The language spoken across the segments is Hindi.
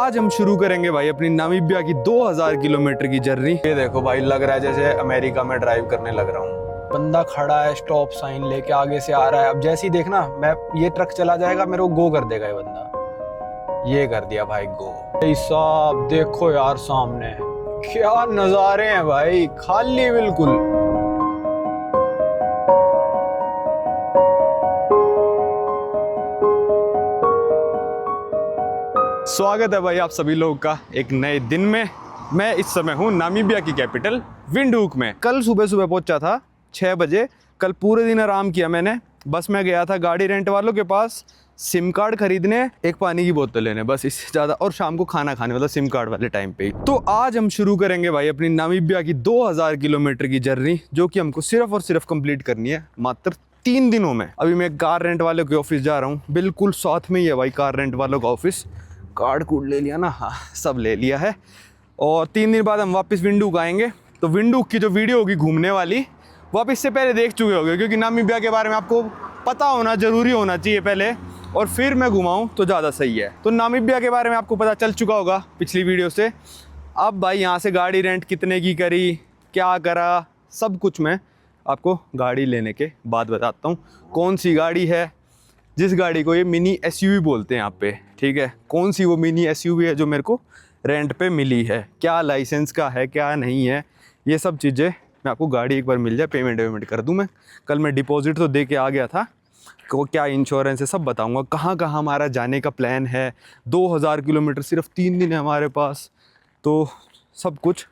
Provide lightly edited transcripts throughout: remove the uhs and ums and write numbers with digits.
आज हम शुरू करेंगे भाई अपनी नामीबिया की 2000 किलोमीटर की जर्नी। ये देखो भाई, लग रहा है जैसे अमेरिका में ड्राइव करने लग रहा हूँ। बंदा खड़ा है, स्टॉप साइन लेके आगे से आ रहा है। अब जैसे ही देखना मैं ये ट्रक चला जाएगा, मेरे को गो कर देगा ये बंदा। ये कर दिया भाई गो। भाई साहब देखो यार, सामने क्या नजारे हैं भाई, खाली बिल्कुल। स्वागत है भाई आप सभी लोगों का एक नए दिन में। मैं इस समय हूँ नामीबिया की कैपिटल विंडहूक में। कल सुबह सुबह पहुंचा था 6 बजे। कल पूरे दिन आराम किया मैंने। बस मैं गया था गाड़ी रेंट वालों के पास सिम कार्ड खरीदने, एक पानी की बोतल लेने, बस इससे ज़्यादा, और शाम को खाना खाने, मतलब सिम कार्ड वाले टाइम पे। तो आज हम शुरू करेंगे भाई अपनी नामीबिया की 2000 किलोमीटर की जर्नी, जो कि हमको सिर्फ और सिर्फ कंप्लीट करनी है मात्र 3 दिनों में। अभी मैं कार रेंट वालों के ऑफिस जा रहा हूँ, बिल्कुल साथ में ही है भाई कार रेंट वालों का ऑफिस। कार्ड कूड ले लिया ना, हाँ सब ले लिया है। और 3 दिन बाद हम वापस विंडहूक आएंगे। तो विंडहूक की जो वीडियो होगी घूमने वाली, वो आप इससे पहले देख चुके होंगे, क्योंकि नामीबिया के बारे में आपको पता होना जरूरी होना चाहिए पहले, और फिर मैं घुमाऊँ तो ज़्यादा सही है। तो नामीबिया के बारे में आपको पता चल चुका होगा पिछली वीडियो से। अब भाई यहाँ से गाड़ी रेंट कितने की करी, क्या करा, सब कुछ मैं आपको गाड़ी लेने के बाद बताता हूँ। कौन सी गाड़ी है, जिस गाड़ी को ये मिनी एसयूवी बोलते हैं यहाँ पे, ठीक है। कौन सी वो मिनी एसयूवी है जो मेरे को रेंट पे मिली है, क्या लाइसेंस का है, क्या नहीं है, ये सब चीज़ें मैं आपको गाड़ी एक बार मिल जाए, पेमेंट कर दूँ मैं। कल मैं डिपॉजिट तो दे के आ गया था, को क्या इंश्योरेंस है सब बताऊँगा। कहाँ कहाँ हमारा जाने का प्लान है, 2000 किलोमीटर सिर्फ 3 दिन है हमारे पास, तो सब कुछ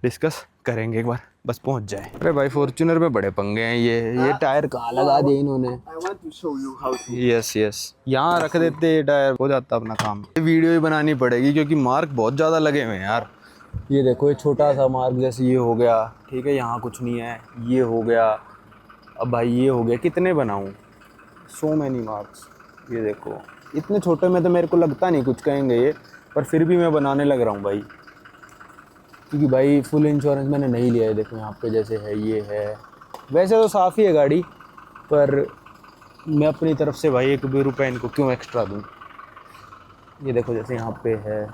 डिस्कस करेंगे एक बार, बस पहुंच जाए। अरे भाई फॉर्च्यूनर में बड़े पंगे हैं। ये टायर कहाँ लगा दिए इन्होंने। यस यहाँ रख देते, ये टायर हो जाता अपना काम। ये वीडियो ही बनानी पड़ेगी क्योंकि मार्क बहुत ज़्यादा लगे हुए हैं यार। ये देखो, ये छोटा सा मार्क जैसे ये हो गया, ठीक है, यहाँ कुछ नहीं है, ये हो गया। अब भाई ये हो गया, कितने बनाऊँ, सो मैनी मार्क्स। ये देखो इतने छोटे में तो मेरे को लगता नहीं कुछ कहेंगे ये, पर फिर भी मैं बनाने लग रहा हूँ भाई, क्योंकि भाई फुल इंश्योरेंस मैंने नहीं लिया है। देखो यहाँ पे जैसे है, ये है, वैसे तो साफ़ ही है गाड़ी, पर मैं अपनी तरफ से भाई 1 भी रुपये इनको क्यों एक्स्ट्रा दूँ। ये देखो जैसे यहाँ पे है,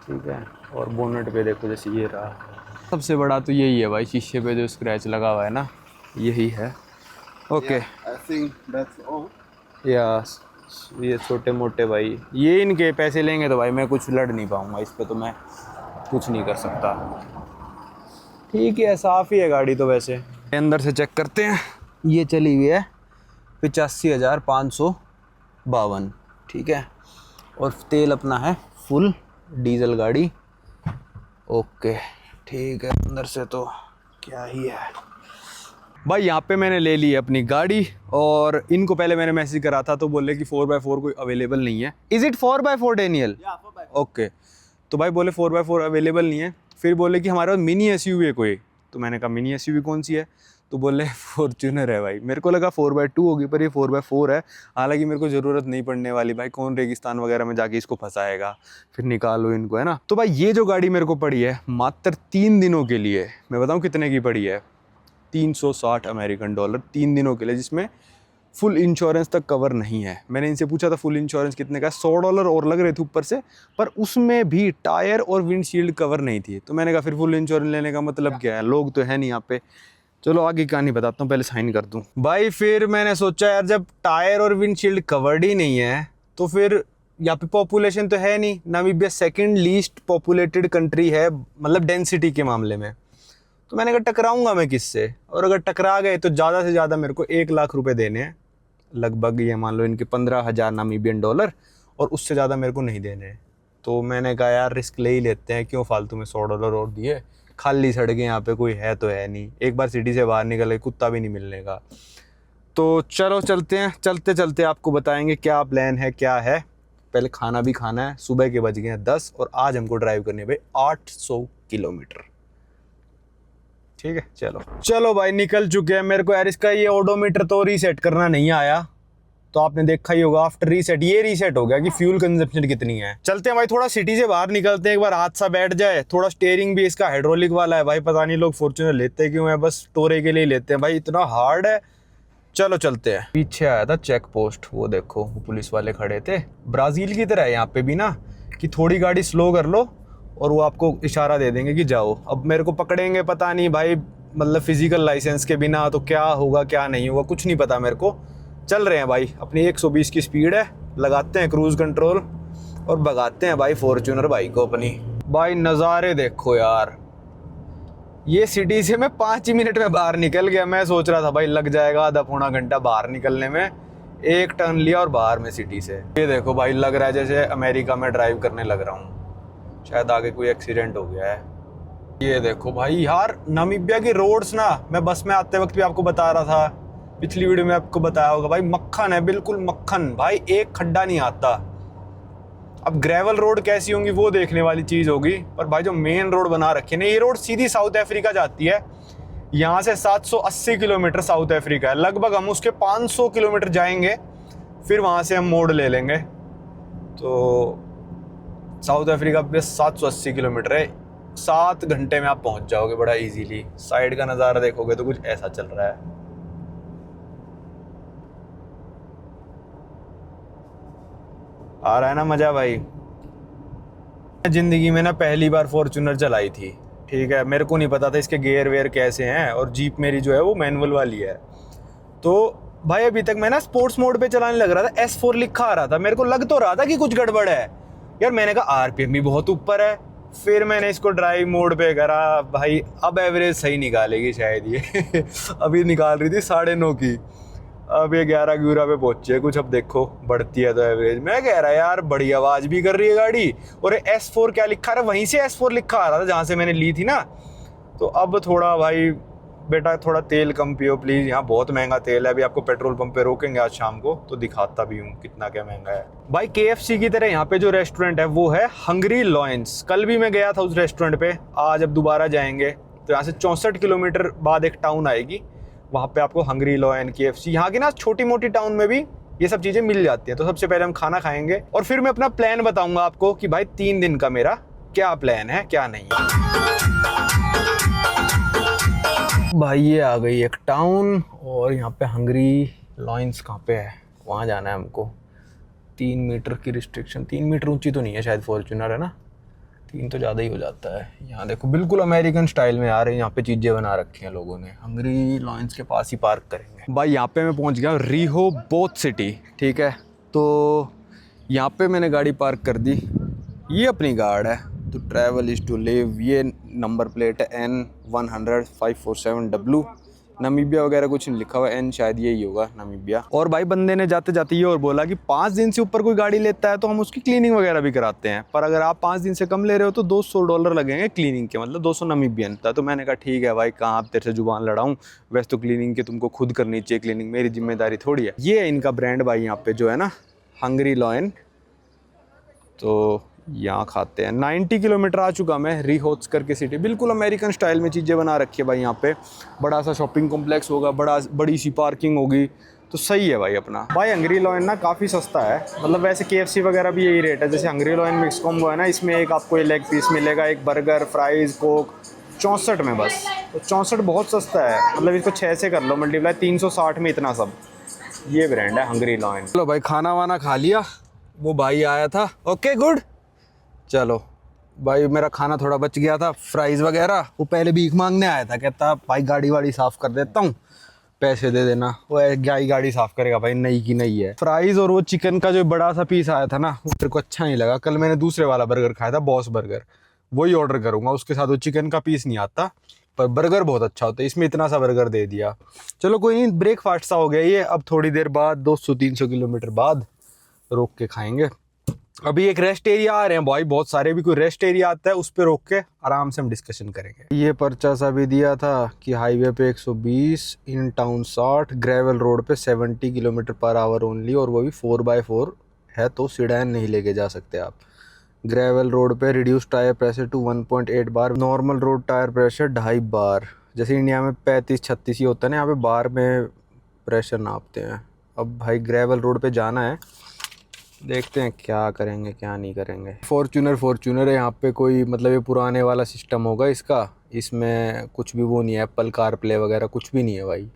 ठीक है, और बोनेट पे देखो जैसे ये रहा। सबसे बड़ा तो यही है भाई, शीशे पे जो स्क्रैच लगा हुआ है ना, यही है। ओके, यस, ये छोटे मोटे भाई, ये इनके पैसे लेंगे तो भाई मैं कुछ लड़ नहीं पाऊंगा, इस पे तो मैं कुछ नहीं कर सकता। ठीक है, साफ़ ही है गाड़ी तो। वैसे अंदर से चेक करते हैं। ये चली हुई है 85,552, ठीक है, और तेल अपना है फुल डीजल गाड़ी। ओके ठीक है, अंदर से तो क्या ही है भाई। यहाँ पे मैंने ले ली है अपनी गाड़ी, और इनको पहले मैंने मैसेज करा था तो बोले कि 4x4 कोई अवेलेबल नहीं है। Is it 4x4 Daniel? Okay, तो भाई बोले 4x4 अवेलेबल नहीं है। फिर बोले कि हमारे पास मिनी एसयूवी है कोई। तो मैंने कहा मिनी एसयूवी कौन सी है, तो बोले फॉर्च्यूनर है भाई। मेरे को लगा 4x2 होगी, पर ये 4x4 है। हालांकि मेरे को ज़रूरत नहीं पड़ने वाली भाई, कौन रेगिस्तान वगैरह में जाके इसको फंसाएगा, फिर निकालो इनको, है ना। तो भाई ये जो गाड़ी मेरे को पड़ी है मात्र 3 दिनों के लिए, मैं बताऊँ कितने की पड़ी है, 360 अमेरिकन डॉलर 3 दिनों के लिए, जिसमें फुल इंश्योरेंस तक कवर नहीं है। मैंने इनसे पूछा था फुल इंश्योरेंस कितने का है, $100 और लग रहे थे ऊपर से, पर उसमें भी टायर और विंडशील्ड कवर नहीं थी। तो मैंने कहा फिर फुल इंश्योरेंस लेने का मतलब क्या है, लोग तो है नहीं यहाँ पे। चलो आगे कहानी बताता हूँ, पहले साइन कर दूँ भाई। फिर मैंने सोचा यार, जब टायर और विंडशील्ड कवर्ड ही नहीं है तो फिर यहाँ पे पॉपुलेशन तो है नहीं। Namibia 2nd least populated country है, मतलब डेंसिटी के मामले में। तो मैंने कहा टकराऊंगा मैं किससे, और अगर टकरा गए तो ज़्यादा से ज़्यादा मेरे को 1 लाख रुपए देने हैं, लगभग ये मान लो इनके 15,000 नामीबियन डॉलर, और उससे ज़्यादा मेरे को नहीं देने हैं। तो मैंने कहा यार रिस्क ले ही लेते हैं, क्यों फालतू में $100 और दिए, खाली सड़कें यहाँ पे कोई है तो है नहीं, एक बार सिटी से बाहर निकले कुत्ता भी नहीं मिलने का। तो चलो चलते हैं, चलते चलते आपको बताएंगे क्या प्लान है क्या है। पहले खाना भी खाना है, सुबह के बज गए हैं 10, और आज हमको ड्राइव करनी है भाई 800 किलोमीटर, ठीक है। चलो भाई निकल चुके हैं। मेरे को यार इसका ये ओडोमीटर तो रीसेट करना नहीं आया, तो आपने देखा ही होगा आफ्टर रीसेट ये रीसेट हो गया कि फ्यूल कंजप्शन कितनी है। चलते हैं भाई, थोड़ा सिटी से बाहर निकलते हैं, एक बार हाथ सा बैठ जाए। थोड़ा स्टीयरिंग भी इसका हाइड्रोलिक वाला है भाई, पता नहीं लोग फॉर्च्यूनर लेते क्यों है, बस टोरे के लिए लेते हैं भाई। इतना हार्ड है, चलो चलते हैं। पीछे आया था चेक पोस्ट, वो देखो वो पुलिस वाले खड़े थे। ब्राज़ील की तरह है यहाँ पे भी ना, कि थोड़ी गाड़ी स्लो कर लो और वो आपको इशारा दे देंगे कि जाओ। अब मेरे को पकड़ेंगे पता नहीं भाई, मतलब फिजिकल लाइसेंस के बिना, तो क्या होगा क्या नहीं होगा कुछ नहीं पता मेरे को। चल रहे हैं भाई, अपनी 120 की स्पीड है, लगाते हैं क्रूज़ कंट्रोल और भगाते हैं भाई फॉर्च्यूनर भाई को अपनी। भाई नज़ारे देखो यार, ये सिटी से मैं 5 ही मिनट में बाहर निकल गया। मैं सोच रहा था भाई लग जाएगा आधा पौना घंटा बाहर निकलने में, एक टर्न लिया और बाहर में सिटी से। ये देखो भाई, लग रहा है जैसे अमेरिका में ड्राइव करने लग रहा हूँ, शायद आगे कोई एक्सीडेंट हो गया है। ये देखो भाई यार, नामीबिया की रोड्स ना, मैं बस में आते वक्त भी आपको बता रहा था, पिछली वीडियो में आपको बताया होगा भाई, मक्खन है, बिल्कुल मक्खन भाई, एक खड्डा नहीं आता। अब ग्रेवल रोड कैसी होंगी वो देखने वाली चीज़ होगी, पर भाई जो मेन रोड बना रखी है ना, ये रोड सीधी साउथ अफ्रीका जाती है। यहाँ से 780 किलोमीटर साउथ अफ्रीका है, लगभग हम उसके 500 किलोमीटर जाएंगे, फिर वहाँ से हम मोड़ ले लेंगे। तो साउथ अफ्रीका पे 780 किलोमीटर है, 7 घंटे में आप पहुँच जाओगे बड़ा इजीली। साइड का नज़ारा देखोगे तो कुछ ऐसा चल रहा है। आ रहा है ना मज़ा भाई। ज़िंदगी में ना पहली बार फॉर्च्यूनर चलाई थी, ठीक है, मेरे को नहीं पता था इसके गेयर वेयर कैसे हैं, और जीप मेरी जो है वो मैनुअल वाली है। तो भाई अभी तक मैं ना स्पोर्ट्स मोड पे चलाने लग रहा था, S4 लिखा आ रहा था, मेरे को लग तो रहा था कि कुछ गड़बड़ है यार। मैंने कहा RPM भी बहुत ऊपर है, फिर मैंने इसको ड्राइव मोड पे करा भाई, अब एवरेज सही निकालेगी शायद ये अभी निकाल रही थी 9.5 की, अब ये 11 पे पहुंची है कुछ। अब देखो बढ़ती है तो एवरेज। मैं कह रहा यार बड़ी आवाज़ भी कर रही है गाड़ी, और S4 क्या लिखा रहा है, वहीं से S4 लिखा आ रहा था जहाँ से मैंने ली थी ना। तो अब थोड़ा भाई बेटा थोड़ा तेल कम पियो प्लीज़, यहाँ बहुत महंगा तेल है। अभी आपको पेट्रोल पंप पे रोकेंगे आज शाम को, तो दिखाता भी हूँ कितना क्या महंगा है भाई। KFC की तरह यहाँ पे जो रेस्टोरेंट है वो है हंगरी लॉयंस। कल भी मैं गया था उस रेस्टोरेंट पे, आज अब दोबारा जाएंगे। तो यहाँ से 64 किलोमीटर बाद एक टाउन आएगी, वहाँ पे आपको हंगरी लॉयन, KFC, यहाँ की ना छोटी मोटी टाउन में भी ये सब चीज़ें मिल जाती हैं। तो सबसे पहले हम खाना खाएंगे और फिर मैं अपना प्लान बताऊंगा आपको कि भाई 3 दिन का मेरा क्या प्लान है क्या नहीं। भाई ये आ गई एक टाउन, और यहाँ पे हंगरी लॉयंस कहाँ पे है, वहाँ जाना है हमको। 3 मीटर की रिस्ट्रिक्शन, 3 मीटर ऊंची तो नहीं है शायद फॉर्च्यूनर, है ना, 3 तो ज़्यादा ही हो जाता है। यहाँ देखो बिल्कुल अमेरिकन स्टाइल में आ रहे हैं, यहाँ पे चीज़ें बना रखी हैं लोगों ने। हंगरी लॉयंस के पास ही पार्क करेंगे भाई। यहाँ पे मैं पहुँच गया रिहोबोथ सिटी, ठीक है। तो यहाँ पे मैंने गाड़ी पार्क कर दी, ये अपनी गाड़ है, तो ट्रैवल इज़ टू लिव। ये नंबर प्लेट है N10547W, नामीबिया वगैरह कुछ नहीं लिखा हुआ, N शायद यही होगा नामीबिया। और भाई बंदे ने जाते जाते ये और बोला कि 5 दिन से ऊपर कोई गाड़ी लेता है तो हम उसकी क्लीनिंग वगैरह भी कराते हैं, पर अगर आप 5 दिन से कम ले रहे हो तो $200 लगेंगे क्लीनिंग के, मतलब 200 नामीबियन था। तो मैंने कहा ठीक है भाई, कहाँ आप तेरे से जुबान लड़ाऊँ, वैसे तो क्लीनिंग के तुमको खुद करनी चाहिए, क्लीनिंग मेरी जिम्मेदारी थोड़ी है। ये है इनका ब्रांड भाई यहाँ पे जो है ना, हंगरी लॉयन। तो यहाँ खाते हैं। 90 किलोमीटर आ चुका मैं रिहोबोथ करके सिटी, बिल्कुल अमेरिकन स्टाइल में चीज़ें बना रखी है भाई। यहाँ पे बड़ा सा शॉपिंग कॉम्प्लेक्स होगा, बड़ी सी पार्किंग होगी, तो सही है भाई अपना। भाई हंगरी लॉयन ना काफ़ी सस्ता है, मतलब वैसे KFC वगैरह भी यही रेट है। जैसे हंगरी लॉयन मिक्स कॉम्बो है ना, इसमें एक आपको लेग पीस मिलेगा, एक बर्गर, फ्राइज़, कोक, 64 में बस। तो 64 बहुत सस्ता है, मतलब इसको 6 से कर लो मल्टीप्लाई, 360 में इतना सब। ये ब्रांड है हंगरी लॉयन। चलो भाई खाना वाना खा लिया, वो भाई आया था, ओके गुड। चलो भाई मेरा खाना थोड़ा बच गया था, फ्राइज़ वगैरह, वो पहले भीख मांगने आया था, कहता भाई गाड़ी वाड़ी साफ़ कर देता हूँ, पैसे दे देना। वो गाड़ी साफ़ करेगा भाई, नई की नई है। फ्राइज़ और वो चिकन का जो बड़ा सा पीस आया था ना, वो तेरे को अच्छा नहीं लगा। कल मैंने दूसरे वाला बर्गर खाया था, बॉस बर्गर, वही ऑर्डर करूँगा, उसके साथ वो चिकन का पीस नहीं आता, पर बर्गर बहुत अच्छा होता है। इसमें इतना सा बर्गर दे दिया, चलो कोई नहीं, ब्रेकफास्ट सा हो गया ये। अब थोड़ी देर बाद 200-300 किलोमीटर बाद रोक के खाएंगे। अभी एक रेस्ट एरिया आ रहे हैं भाई बहुत सारे, भी कोई रेस्ट एरिया आता है उस पर रोक के आराम से हम डिस्कशन करेंगे। ये पर्चा सा भी दिया था कि हाईवे पे 120, इन टाउन 60, ग्रेवल रोड पे 70 किलोमीटर पर आवर ओनली, और वो भी 4x4 है, तो सीडान नहीं लेके जा सकते आप। ग्रेवल रोड पे reduce tyre pressure to 1.8 bar, normal road tyre pressure 2.5 bar. जैसे इंडिया में 35-36 ही होता है ना, यहाँ पे बार में प्रेशर नापते हैं। अब भाई ग्रेवल रोड पे जाना है, देखते हैं क्या करेंगे क्या नहीं करेंगे। फॉर्च्यूनर है यहाँ पे, कोई मतलब ये पुराने वाला सिस्टम होगा इसका, इसमें कुछ भी वो नहीं है, एप्पल कार प्ले वगैरह कुछ भी नहीं है भाई।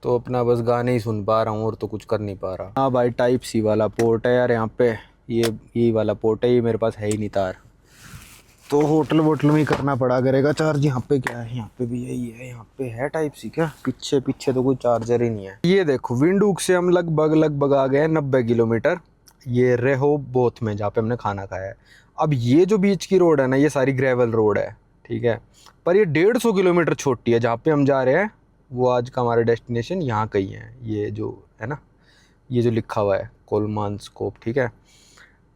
तो अपना बस गाने ही सुन पा रहा हूँ और तो कुछ कर नहीं पा रहा। हाँ भाई, टाइप सी वाला पोर्ट है यार यहाँ पे, ये वाला पोर्ट है, ये मेरे पास है ही नहीं तार, तो होटल वोटल में ही करना पड़ा करेगा चार्ज। यहाँ पे क्या है, यहाँ पे भी यही है, यहाँ पे है टाइप सी क्या, पीछे तो कोई चार्जर ही नहीं है। ये देखो विंडूक से हम लगभग आ गए 90 किलोमीटर, ये रेहोबोथ में जहाँ पे हमने खाना खाया है। अब ये जो बीच की रोड है ना, ये सारी ग्रेवल रोड है, ठीक है, पर ये 150 किलोमीटर छोटी है। जहाँ पे हम जा रहे हैं वो आज का हमारा डेस्टिनेशन यहाँ कहीं है, ये जो है ना, ये जो लिखा हुआ है कोलमानस्कोप, ठीक है।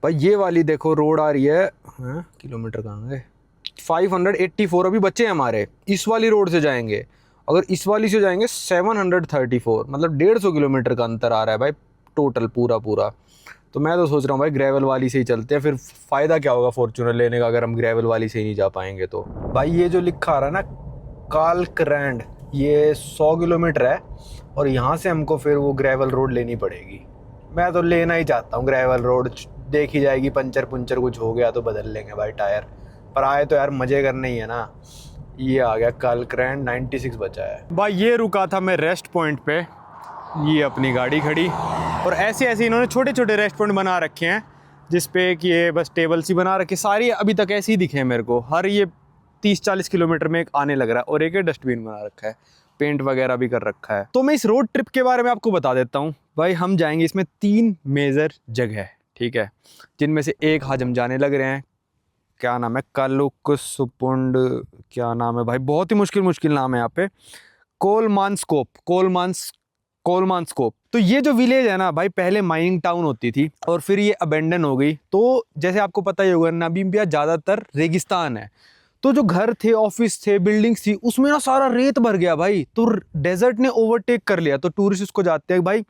पर ये वाली देखो रोड आ रही है, हाँ किलोमीटर कहाँ गए, 584 अभी बचे हैं हमारे। इस वाली रोड से जाएंगे, अगर इस वाली से जाएंगे 734, मतलब 150 किलोमीटर का अंतर आ रहा है भाई टोटल पूरा। तो मैं तो सोच रहा हूँ भाई ग्रेवल वाली से ही चलते हैं, फिर फ़ायदा क्या होगा फॉर्च्यूनर लेने का अगर हम ग्रेवल वाली से ही नहीं जा पाएंगे तो। भाई ये जो लिखा आ रहा है ना कालक्रैंड, ये 100 किलोमीटर है और यहाँ से हमको फिर वो ग्रेवल रोड लेनी पड़ेगी। मैं तो लेना ही चाहता हूँ ग्रेवल रोड, देखी जाएगी, पंचर पुंचर कुछ हो गया तो बदल लेंगे भाई टायर, पर आए तो यार मज़े करने ही है ना। ये आ गया कालक्रैंड, 96 बचा है भाई। ये रुका था मैं रेस्ट पॉइंट पे, ये अपनी गाड़ी खड़ी, और ऐसे इन्होंने छोटे छोटे रेस्ट पॉइंट बना रखे हैं जिस पे कि ये बस टेबल सी बना रखी, सारी अभी तक ऐसे ही दिखे हैं मेरे को। हर ये 30-40 किलोमीटर में एक आने लग रहा है, और एक डस्टबिन बना रखा है, पेंट वगैरह भी कर रखा है। तो मैं इस रोड ट्रिप के बारे में आपको बता देता हूँ भाई। हम जाएंगे इसमें 3 मेजर जगह, ठीक है, जिनमें से एक आज हम जाने लग रहे हैं, क्या नाम है, कालुकसुपुंड, क्या नाम है भाई, बहुत ही मुश्किल नाम है यहाँ पे, कोलमानस्कोप। तो ये जो विलेज है ना भाई, पहले माइनिंग टाउन होती थी और फिर ये अबेंडन हो गई। तो जैसे आपको पता ही होगा नामीबिया ज़्यादातर रेगिस्तान है, तो जो घर थे, ऑफिस थे, बिल्डिंग्स थी, उसमें ना सारा रेत भर गया भाई, तो डेजर्ट ने ओवरटेक कर लिया। तो टूरिस्ट उसको जाते हैं भाई,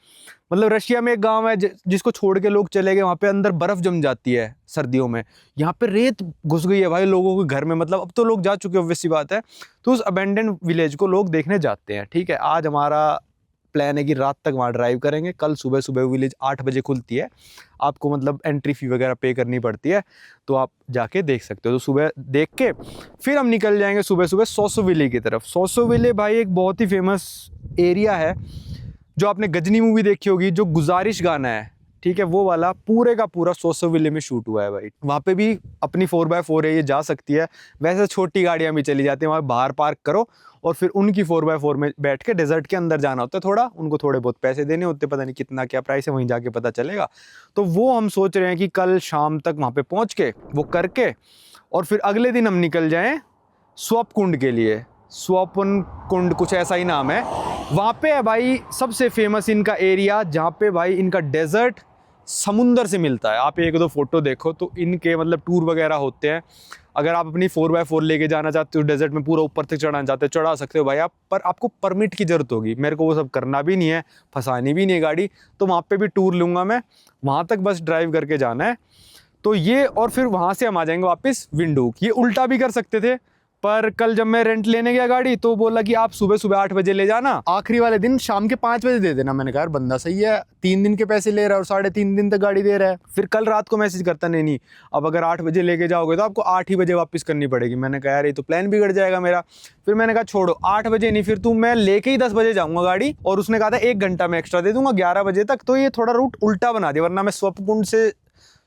मतलब रशिया में एक गांव है जिसको छोड़ के लोग चले गए, वहाँ पे अंदर बर्फ जम जाती है सर्दियों में, यहाँ पे रेत घुस गई है भाई लोगों के घर में। मतलब अब तो लोग जा चुके हैं, ऑब्वियस सी बात है। तो उस अबेंडन विलेज को लोग देखने जाते हैं, ठीक है। आज हमारा प्लान है कि रात तक वहाँ ड्राइव करेंगे, कल सुबह विलेज 8 बजे खुलती है, आपको मतलब एंट्री फ़ी वगैरह पे करनी पड़ती है, तो आप जाके देख सकते हो। तो सुबह देख के फिर हम निकल जाएंगे सुबह सोसोविले की तरफ। सोसोविले भाई एक बहुत ही फेमस एरिया है, जो आपने गजनी मूवी देखी होगी, जो गुजारिश गाना है, ठीक है, वो वाला पूरे का पूरा सोसोविले में शूट हुआ है भाई। वहाँ पे भी अपनी 4x4 है, ये जा सकती है। वैसे छोटी गाड़ियाँ भी चली जाती हैं, वहाँ बाहर पार्क करो और फिर उनकी 4x4 में बैठ के डेजर्ट के अंदर जाना होता है। थोड़ा उनको थोड़े बहुत पैसे देने होते, पता नहीं कितना क्या प्राइस है, वहीं जाके पता चलेगा। तो वो हम सोच रहे हैं कि कल शाम तक वहाँ पे पहुँच के वो करके, और फिर अगले दिन हम निकल जाएँ स्वपकुंड के लिए। स्वपन कुंड कुछ ऐसा ही नाम है। वहाँ पे है भाई सबसे फेमस इनका एरिया, जहाँ पे भाई इनका डेजर्ट समुंदर से मिलता है। आप 1-2 फोटो देखो तो इनके मतलब टूर वगैरह होते हैं। अगर आप अपनी 4x4 लेके जाना चाहते हो डेजर्ट में, पूरा ऊपर तक चढ़ाना चाहते हो, चढ़ा सकते हो भाई आप, पर आपको परमिट की ज़रूरत होगी। मेरे को वो सब करना भी नहीं है, फंसानी भी नहीं है गाड़ी, तो वहाँ पे भी टूर लूँगा मैं, वहाँ तक बस ड्राइव करके जाना है। तो ये, और फिर वहाँ से हम आ जाएंगे वापस विंडूक। ये उल्टा भी कर सकते थे, पर कल जब मैं रेंट लेने गया गाड़ी तो बोला कि आप सुबह 8 बजे ले जाना, आखिरी वाले दिन शाम के 5 बजे दे देना। मैंने कहा यार बंदा सही है, 3 दिन के पैसे ले रहा है और 3.5 दिन तक गाड़ी दे रहा है। फिर कल रात को मैसेज करता, नहीं अब अगर 8 बजे लेके जाओगे तो आपको 8 ही बजे वापस करनी पड़ेगी। मैंने कहा यार ये तो प्लान बिगड़ जाएगा मेरा। फिर मैंने कहा छोड़ो, 8 बजे नहीं, फिर तुम मैं लेके ही 10 बजे जाऊँगा गाड़ी, और उसने कहा था 1 घंटा मैं एक्स्ट्रा दे दूंगा 11 बजे तक। तो ये थोड़ा रूट उल्टा बना दिया, वरना मैं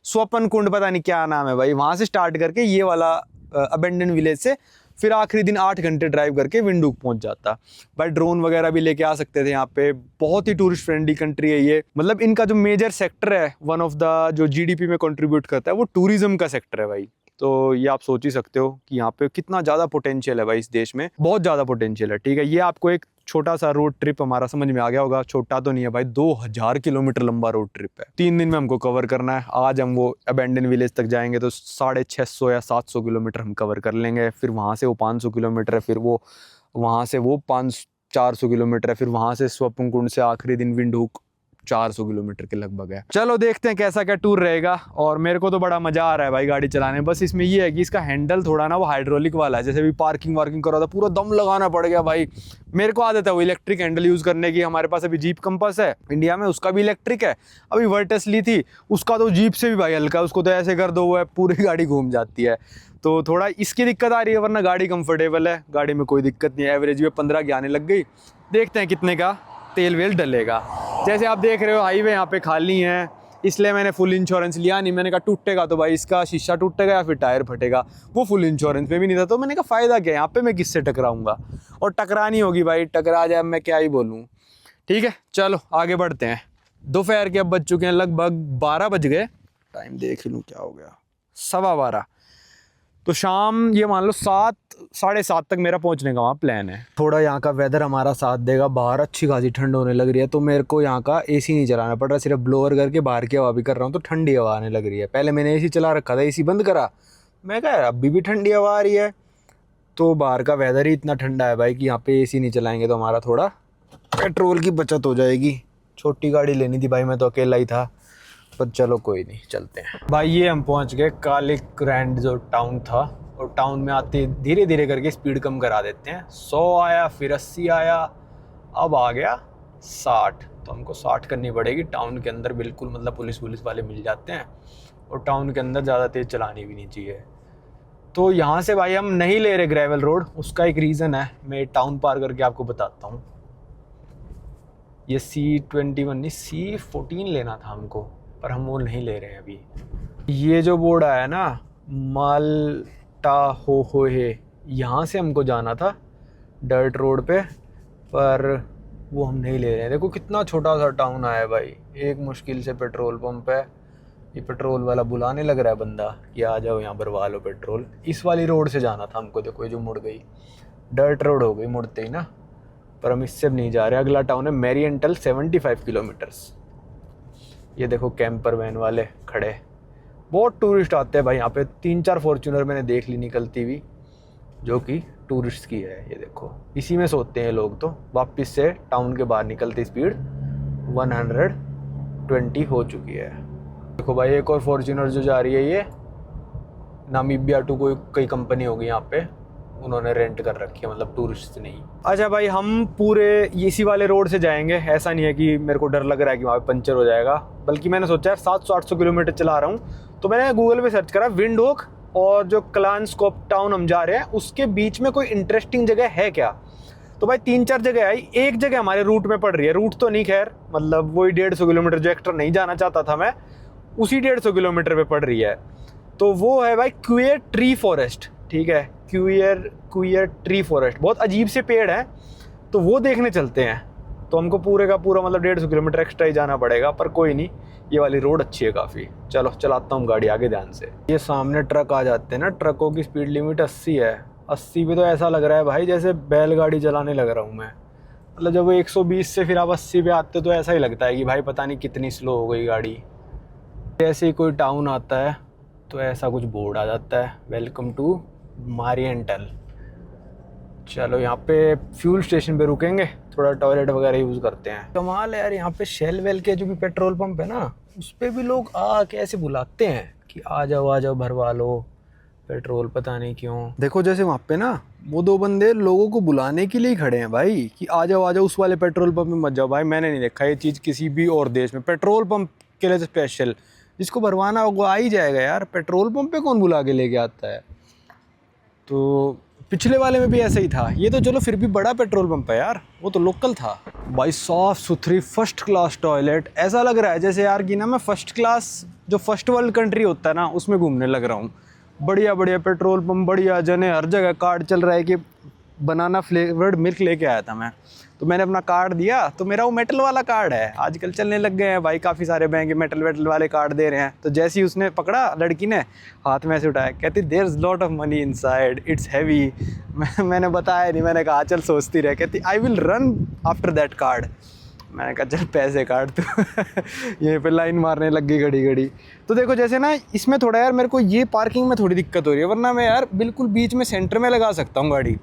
स्वपन कुंड पता नहीं क्या नाम है भाई, वहाँ से स्टार्ट करके ये वाला अबेंडन विलेज से फिर आखिरी दिन 8 घंटे ड्राइव करके विंडूक पहुंच जाता। भाई ड्रोन वगैरह भी लेके आ सकते थे यहाँ पे, बहुत ही टूरिस्ट फ्रेंडली कंट्री है ये। मतलब इनका जो मेजर सेक्टर है, वन ऑफ द जो जीडीपी में कंट्रीब्यूट करता है, वो टूरिज्म का सेक्टर है भाई। तो ये आप सोच ही सकते हो कि यहाँ पे कितना ज़्यादा पोटेंशियल है भाई इस देश में, बहुत ज़्यादा पोटेंशियल है, ठीक है। ये आपको एक छोटा सा रोड ट्रिप हमारा समझ में आ गया होगा, छोटा तो नहीं है भाई, 2000 किलोमीटर लंबा रोड ट्रिप है, 3 दिन में हमको कवर करना है। आज हम वो अबेंडन विलेज तक जाएंगे तो 650 या 700 किलोमीटर हम कवर कर लेंगे। फिर वहाँ से वो 500 किलोमीटर है, फिर वो वहाँ से वो 400 किलोमीटर है, फिर वहाँ से स्वपनकुंड से आखिरी दिन विंडूक 400 किलोमीटर के लगभग है। चलो देखते हैं कैसा क्या टूर रहेगा। और मेरे को तो बड़ा मजा आ रहा है भाई गाड़ी चलाने। बस इसमें ये है कि इसका हैंडल थोड़ा ना वो हाइड्रोलिक वाला है, जैसे भी पार्किंग वार्किंग करो था पूरा दम लगाना पड़ गया भाई। मेरे को आदत है वो इलेक्ट्रिक हैंडल यूज करने की। हमारे पास अभी जीप कंपास है इंडिया में, उसका भी इलेक्ट्रिक है। अभी वर्टस ली थी, उसका तो जीप से भी भाई हल्का, उसको तो ऐसे कर दो वो है पूरी गाड़ी घूम जाती है। तो थोड़ा इसकी दिक्कत आ रही है, वरना गाड़ी कंफर्टेबल है, गाड़ी में कोई दिक्कत नहीं है। एवरेज भी 15 की आने लग गई, देखते हैं कितने का तेल वेल डलेगा। जैसे आप देख रहे हो हाईवे यहाँ पे खाली है, इसलिए मैंने फुल इंश्योरेंस लिया नहीं। मैंने कहा टूटेगा तो भाई इसका शीशा टूटेगा या फिर टायर फटेगा, वो फुल इंश्योरेंस में भी नहीं था। तो मैंने कहा फ़ायदा क्या है, यहाँ पे मैं किससे टकराऊंगा, और टकरानी होगी भाई, टकरा जाए मैं क्या ही बोलूँ। ठीक है चलो आगे बढ़ते हैं। दोपहर के अब बज चुके हैं लगभग 12 बज गए, टाइम देख लूँ क्या हो गया, 12:15। तो शाम ये मान लो 7 साढ़े 7 तक मेरा पहुंचने का वहाँ प्लान है। थोड़ा यहाँ का वेदर हमारा साथ देगा, बाहर अच्छी खासी ठंड होने लग रही है, तो मेरे को यहाँ का एसी नहीं चलाना पड़ रहा, सिर्फ ब्लोअर करके बाहर की हवा भी कर रहा हूँ, तो ठंडी हवा आने लग रही है। पहले मैंने एसी चला रखा था, एसी बंद करा, मैं कहा अभी भी ठंडी हवा आ रही है। तो बाहर का वेदर ही इतना ठंडा है भाई कि यहाँ पे एसी नहीं चलाएंगे तो हमारा थोड़ा पेट्रोल की बचत हो जाएगी। छोटी गाड़ी लेनी थी भाई, मैं तो अकेला ही था, पर चलो कोई नहीं चलते हैं। भाई ये हम पहुंच गए कालिक ग्रैंड जो टाउन था, और टाउन में आते धीरे धीरे करके स्पीड कम करा देते हैं। 100 आया, फिर 80 आया, अब आ गया 60। तो हमको 60 करनी पड़ेगी। टाउन के अंदर बिल्कुल मतलब पुलिस वाले मिल जाते हैं, और टाउन के अंदर ज़्यादा तेज़ चलानी भी नहीं चाहिए। तो यहाँ से भाई हम नहीं ले रहे ग्रेवल रोड, उसका एक रीज़न है, मैं टाउन पार करके आपको बताता हूँ। ये C21 नहीं C14 लेना था हमको, पर हम वो नहीं ले रहे हैं अभी। ये जो बोर्ड आया ना माल्टा हो है, यहाँ से हमको जाना था डर्ट रोड पे, पर वो हम नहीं ले रहे हैं। देखो कितना छोटा सा टाउन आया है भाई, एक मुश्किल से पेट्रोल पंप है। ये पेट्रोल वाला बुलाने लग रहा है बंदा कि आ जाओ यहाँ भरवा लो पेट्रोल। इस वाली रोड से जाना था हमको, देखो ये जो मुड़ गई, डर्ट रोड हो गई मुड़ते ही ना, पर हम इससे नहीं जा रहे। अगला टाउन है मैरियंटल, 75 किलोमीटर्स। ये देखो कैंपर वैन वाले खड़े, बहुत टूरिस्ट आते हैं भाई यहाँ पे। 3-4 फॉर्च्यूनर मैंने देख ली निकलती हुई, जो कि टूरिस्ट की है। ये देखो इसी में सोते हैं लोग। तो वापस से टाउन के बाहर निकलती स्पीड 120 हो चुकी है। देखो भाई एक और फॉर्च्यूनर जो जा रही है, ये नामीबिया टू कोई कंपनी होगी यहाँ पे, उन्होंने रेंट कर रखी है, मतलब टूरिस्ट नहीं। अच्छा भाई हम पूरे इसी वाले रोड से जाएंगे। ऐसा नहीं है कि मेरे को डर लग रहा है कि वहाँ पे पंचर हो जाएगा, बल्कि मैंने सोचा है 700-800 किलोमीटर चला रहा हूँ, तो मैंने गूगल पे सर्च करा विंडहोक और जो क्लानस्कोप टाउन हम जा रहे हैं उसके बीच में कोई इंटरेस्टिंग जगह है क्या। तो भाई 3-4 जगह आई, एक जगह हमारे रूट में पड़ रही है। रूट तो नहीं खैर, मतलब वही 150 किलोमीटर जो एक्स्ट्रा नहीं जाना चाहता था मैं, उसी 150 किलोमीटर पे पड़ रही है। तो वो है भाई क्वियर ट्री फॉरेस्ट। ठीक है, क्वियर ट्री फॉरेस्ट, बहुत अजीब से पेड़ हैं, तो वो देखने चलते हैं। तो हमको पूरे का पूरा मतलब 150 किलोमीटर एक्स्ट्रा ही जाना पड़ेगा, पर कोई नहीं, ये वाली रोड अच्छी है काफ़ी। चलो चलाता हूँ गाड़ी आगे ध्यान से। ये सामने ट्रक आ जाते हैं ना, ट्रकों की स्पीड लिमिट 80 है। 80 पे तो ऐसा लग रहा है भाई जैसे बैलगाड़ी चलाने लग रहा हूँ मैं। मतलब जब वो 120 से फिर आप 80 पे आते तो ऐसा ही लगता है कि भाई पता नहीं कितनी स्लो हो गई गाड़ी। जैसे ही कोई टाउन आता है तो ऐसा कुछ बोर्ड आ जाता है, वेलकम टू मारियंटल। चलो यहाँ पे फ्यूल स्टेशन पे रुकेंगे, थोड़ा टॉयलेट वगैरह यूज़ करते हैं। कमाल है यार, यहाँ पे शेल वेल के जो भी पेट्रोल पंप है ना, उस पर भी लोग कैसे बुलाते हैं कि आ जाओ भरवा लो पेट्रोल, पता नहीं क्यों। देखो जैसे वहाँ पे ना वो 2 बंदे लोगों को बुलाने के लिए ही खड़े हैं भाई कि आ जाओ उस वाले पेट्रोल पंप में मत जाओ। भाई मैंने नहीं देखा ये चीज़ किसी भी और देश में, पेट्रोल पंप के लिए स्पेशल, जिसको भरवाना होगा आ ही जाएगा यार, पेट्रोल पंप पे कौन बुला के लेके आता है। तो पिछले वाले में भी ऐसा ही था। ये तो चलो फिर भी बड़ा पेट्रोल पंप है यार, वो तो लोकल था भाई। साफ सुथरी फर्स्ट क्लास टॉयलेट, ऐसा लग रहा है जैसे यार कि ना मैं फर्स्ट क्लास जो फर्स्ट वर्ल्ड कंट्री होता है ना उसमें घूमने लग रहा हूँ। बढ़िया बढ़िया पेट्रोल पंप, बढ़िया जने, हर जगह कार्ड चल रहा है कि बनाना फ्लेवर्ड मिल्क लेके आया था मैं, तो मैंने अपना कार्ड दिया, तो मेरा वो मेटल वाला कार्ड है। आजकल चलने लग गए हैं भाई, काफ़ी सारे बैंक मेटल वाले कार्ड दे रहे हैं। तो जैसे ही उसने पकड़ा, लड़की ने हाथ में ऐसे उठाया, कहती there is lot of money inside, it's heavy. मैंने बताया नहीं, मैंने कहा चल सोचती रहे। कहती I will run after that card. मैंने कहा चल पैसे काट तू। यहीं पे लाइन मारने लग गई घड़ी। तो देखो जैसे ना इसमें थोड़ा यार मेरे को ये पार्किंग में थोड़ी दिक्कत हो रही है, वरना मैं यार बिल्कुल बीच में सेंटर में लगा सकता हूँ गाड़ी,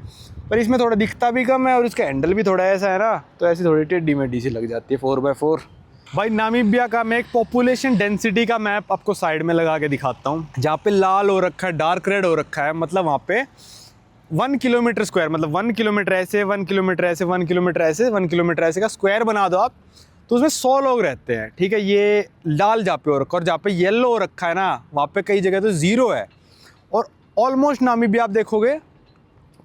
पर इसमें थोड़ा दिखता भी कम है और इसका हैंडल भी थोड़ा ऐसा है ना, तो ऐसी थोड़ी टेढ़ी मेढ़ी सी लग जाती है 4x4। भाई नामीबिया का मैं एक पॉपुलेशन डेंसिटी का मैप आपको साइड में लगा के दिखाता हूँ। जहाँ पे लाल हो रखा है, डार्क रेड हो रखा है, मतलब वहाँ पे 1 किलोमीटर स्क्वायर, मतलब 1 किलोमीटर ऐसे, 1 किलोमीटर ऐसे, 1 किलोमीटर ऐसे, 1 किलोमीटर ऐसे का स्क्वायर बना दो आप, तो उसमें 100 लोग रहते हैं। ठीक है, ये लाल जहाँ पे हो रखा है, और जहाँ पे येलो हो रखा है ना वहाँ पे कई जगह तो 0 है, और ऑलमोस्ट नामीबिया आप देखोगे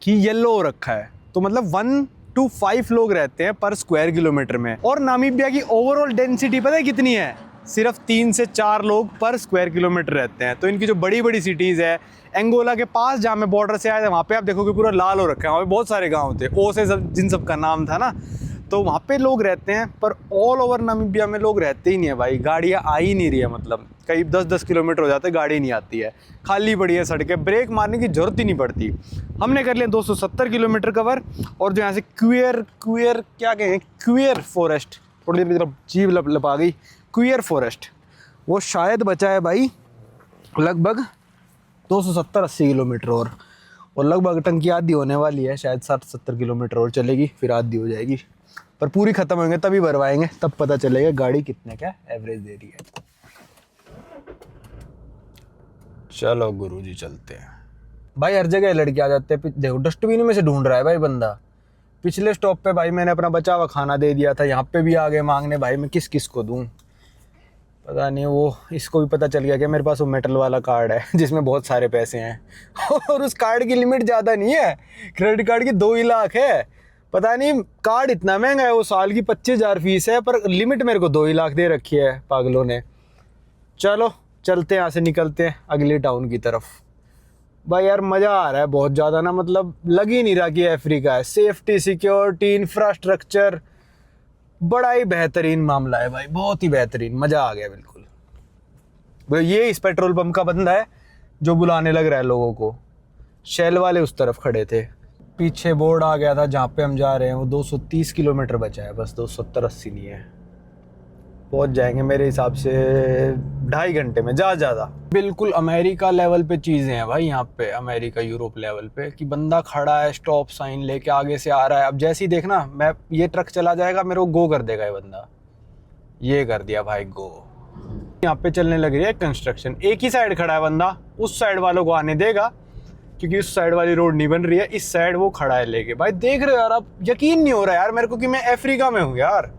कि येलो हो रखा है। तो मतलब 1 to 5 लोग रहते हैं पर स्क्वायर किलोमीटर में। और नामीबिया की ओवरऑल डेंसिटी पता है कितनी है? सिर्फ 3 से 4 लोग पर स्क्वायर किलोमीटर रहते हैं। तो इनकी जो बड़ी बड़ी सिटीज़ है, एंगोला के पास जहाँ मैं बॉर्डर से आया था वहाँ पे आप देखोगे पूरा लाल हो रखा है, वहाँ पे बहुत सारे गाँव थे, ओ से जिन सब का नाम था ना, तो वहाँ पे लोग रहते हैं। पर ऑल ओवर नामीबिया में लोग रहते ही नहीं है भाई, गाड़ियाँ आ ही नहीं रही है, मतलब करीब 10-10 किलोमीटर हो जाते हैं गाड़ी नहीं आती है, खाली पड़ी है सड़कें, ब्रेक मारने की जरूरत ही नहीं पड़ती। हमने कर लिया 270 किलोमीटर कवर। और जो यहाँ से क्वेयर क्या कहेंगे, क्वेयर फॉरेस्ट, थोड़ी देर जीभ लपा गई, क्वेयर फॉरेस्ट, वो शायद बचा है भाई लगभग 270-80 किलोमीटर और लगभग टंकी आधी होने वाली है, शायद 60-70 किलोमीटर और चलेगी, फिर आधी हो जाएगी। पर पूरी ख़त्म होंगे तभी भरवाएंगे, तब पता चलेगा गाड़ी कितने का एवरेज दे रही है। चलो गुरुजी चलते हैं भाई। हर जगह लड़के आ जाते हैं, देखो डस्टबिन में से ढूंढ रहा है भाई बंदा। पिछले स्टॉप पे भाई मैंने अपना बचा हुआ खाना दे दिया था, यहाँ पे भी आ गए मांगने, भाई मैं किस किस को दूँ पता नहीं। वो इसको भी पता चल गया कि मेरे पास वो मेटल वाला कार्ड है जिसमें बहुत सारे पैसे हैं और उस कार्ड की लिमिट ज़्यादा नहीं है, क्रेडिट कार्ड की 2 ही लाख है। पता नहीं कार्ड इतना महंगा है, वो साल की 25,000 फीस है, पर लिमिट मेरे को 2 ही लाख दे रखी है पागलों ने। चलो चलते हैं, यहाँ से निकलते हैं अगली टाउन की तरफ। भाई यार मज़ा आ रहा है बहुत ज़्यादा ना, मतलब लग ही नहीं रहा कि अफ्रीका है। सेफ्टी, सिक्योरिटी, इंफ्रास्ट्रक्चर, बड़ा ही बेहतरीन मामला है भाई, बहुत ही बेहतरीन, मज़ा आ गया बिल्कुल। भाई ये इस पेट्रोल पंप का बंदा है जो बुलाने लग रहा है लोगों को। शेल वाले उस तरफ खड़े थे, पीछे बोर्ड आ गया था जहाँ पे हम जा रहे हैं, वो 230 किलोमीटर बचा है, बस 270-80 नहीं है। पहुँच जाएंगे मेरे हिसाब से 2.5 घंटे में ज़्यादा। बिल्कुल अमेरिका लेवल पे चीज़ें हैं भाई यहाँ पे, अमेरिका यूरोप लेवल पे, कि बंदा खड़ा है स्टॉप साइन लेके आगे से आ रहा है। अब जैसे ही देखना मैं ये ट्रक चला जाएगा मेरे को गो कर देगा ये बंदा, ये कर दिया भाई गो। यहाँ पे चलने लग रही है कंस्ट्रक्शन, एक ही साइड खड़ा है बंदा, उस साइड वालों को आने देगा क्योंकि उस साइड वाली रोड नहीं बन रही है, इस साइड वो खड़ा है लेके। भाई देख रहे हो यार, अब यकीन नहीं हो रहा यार मेरे को कि मैं अफ्रीका में हूँ यार,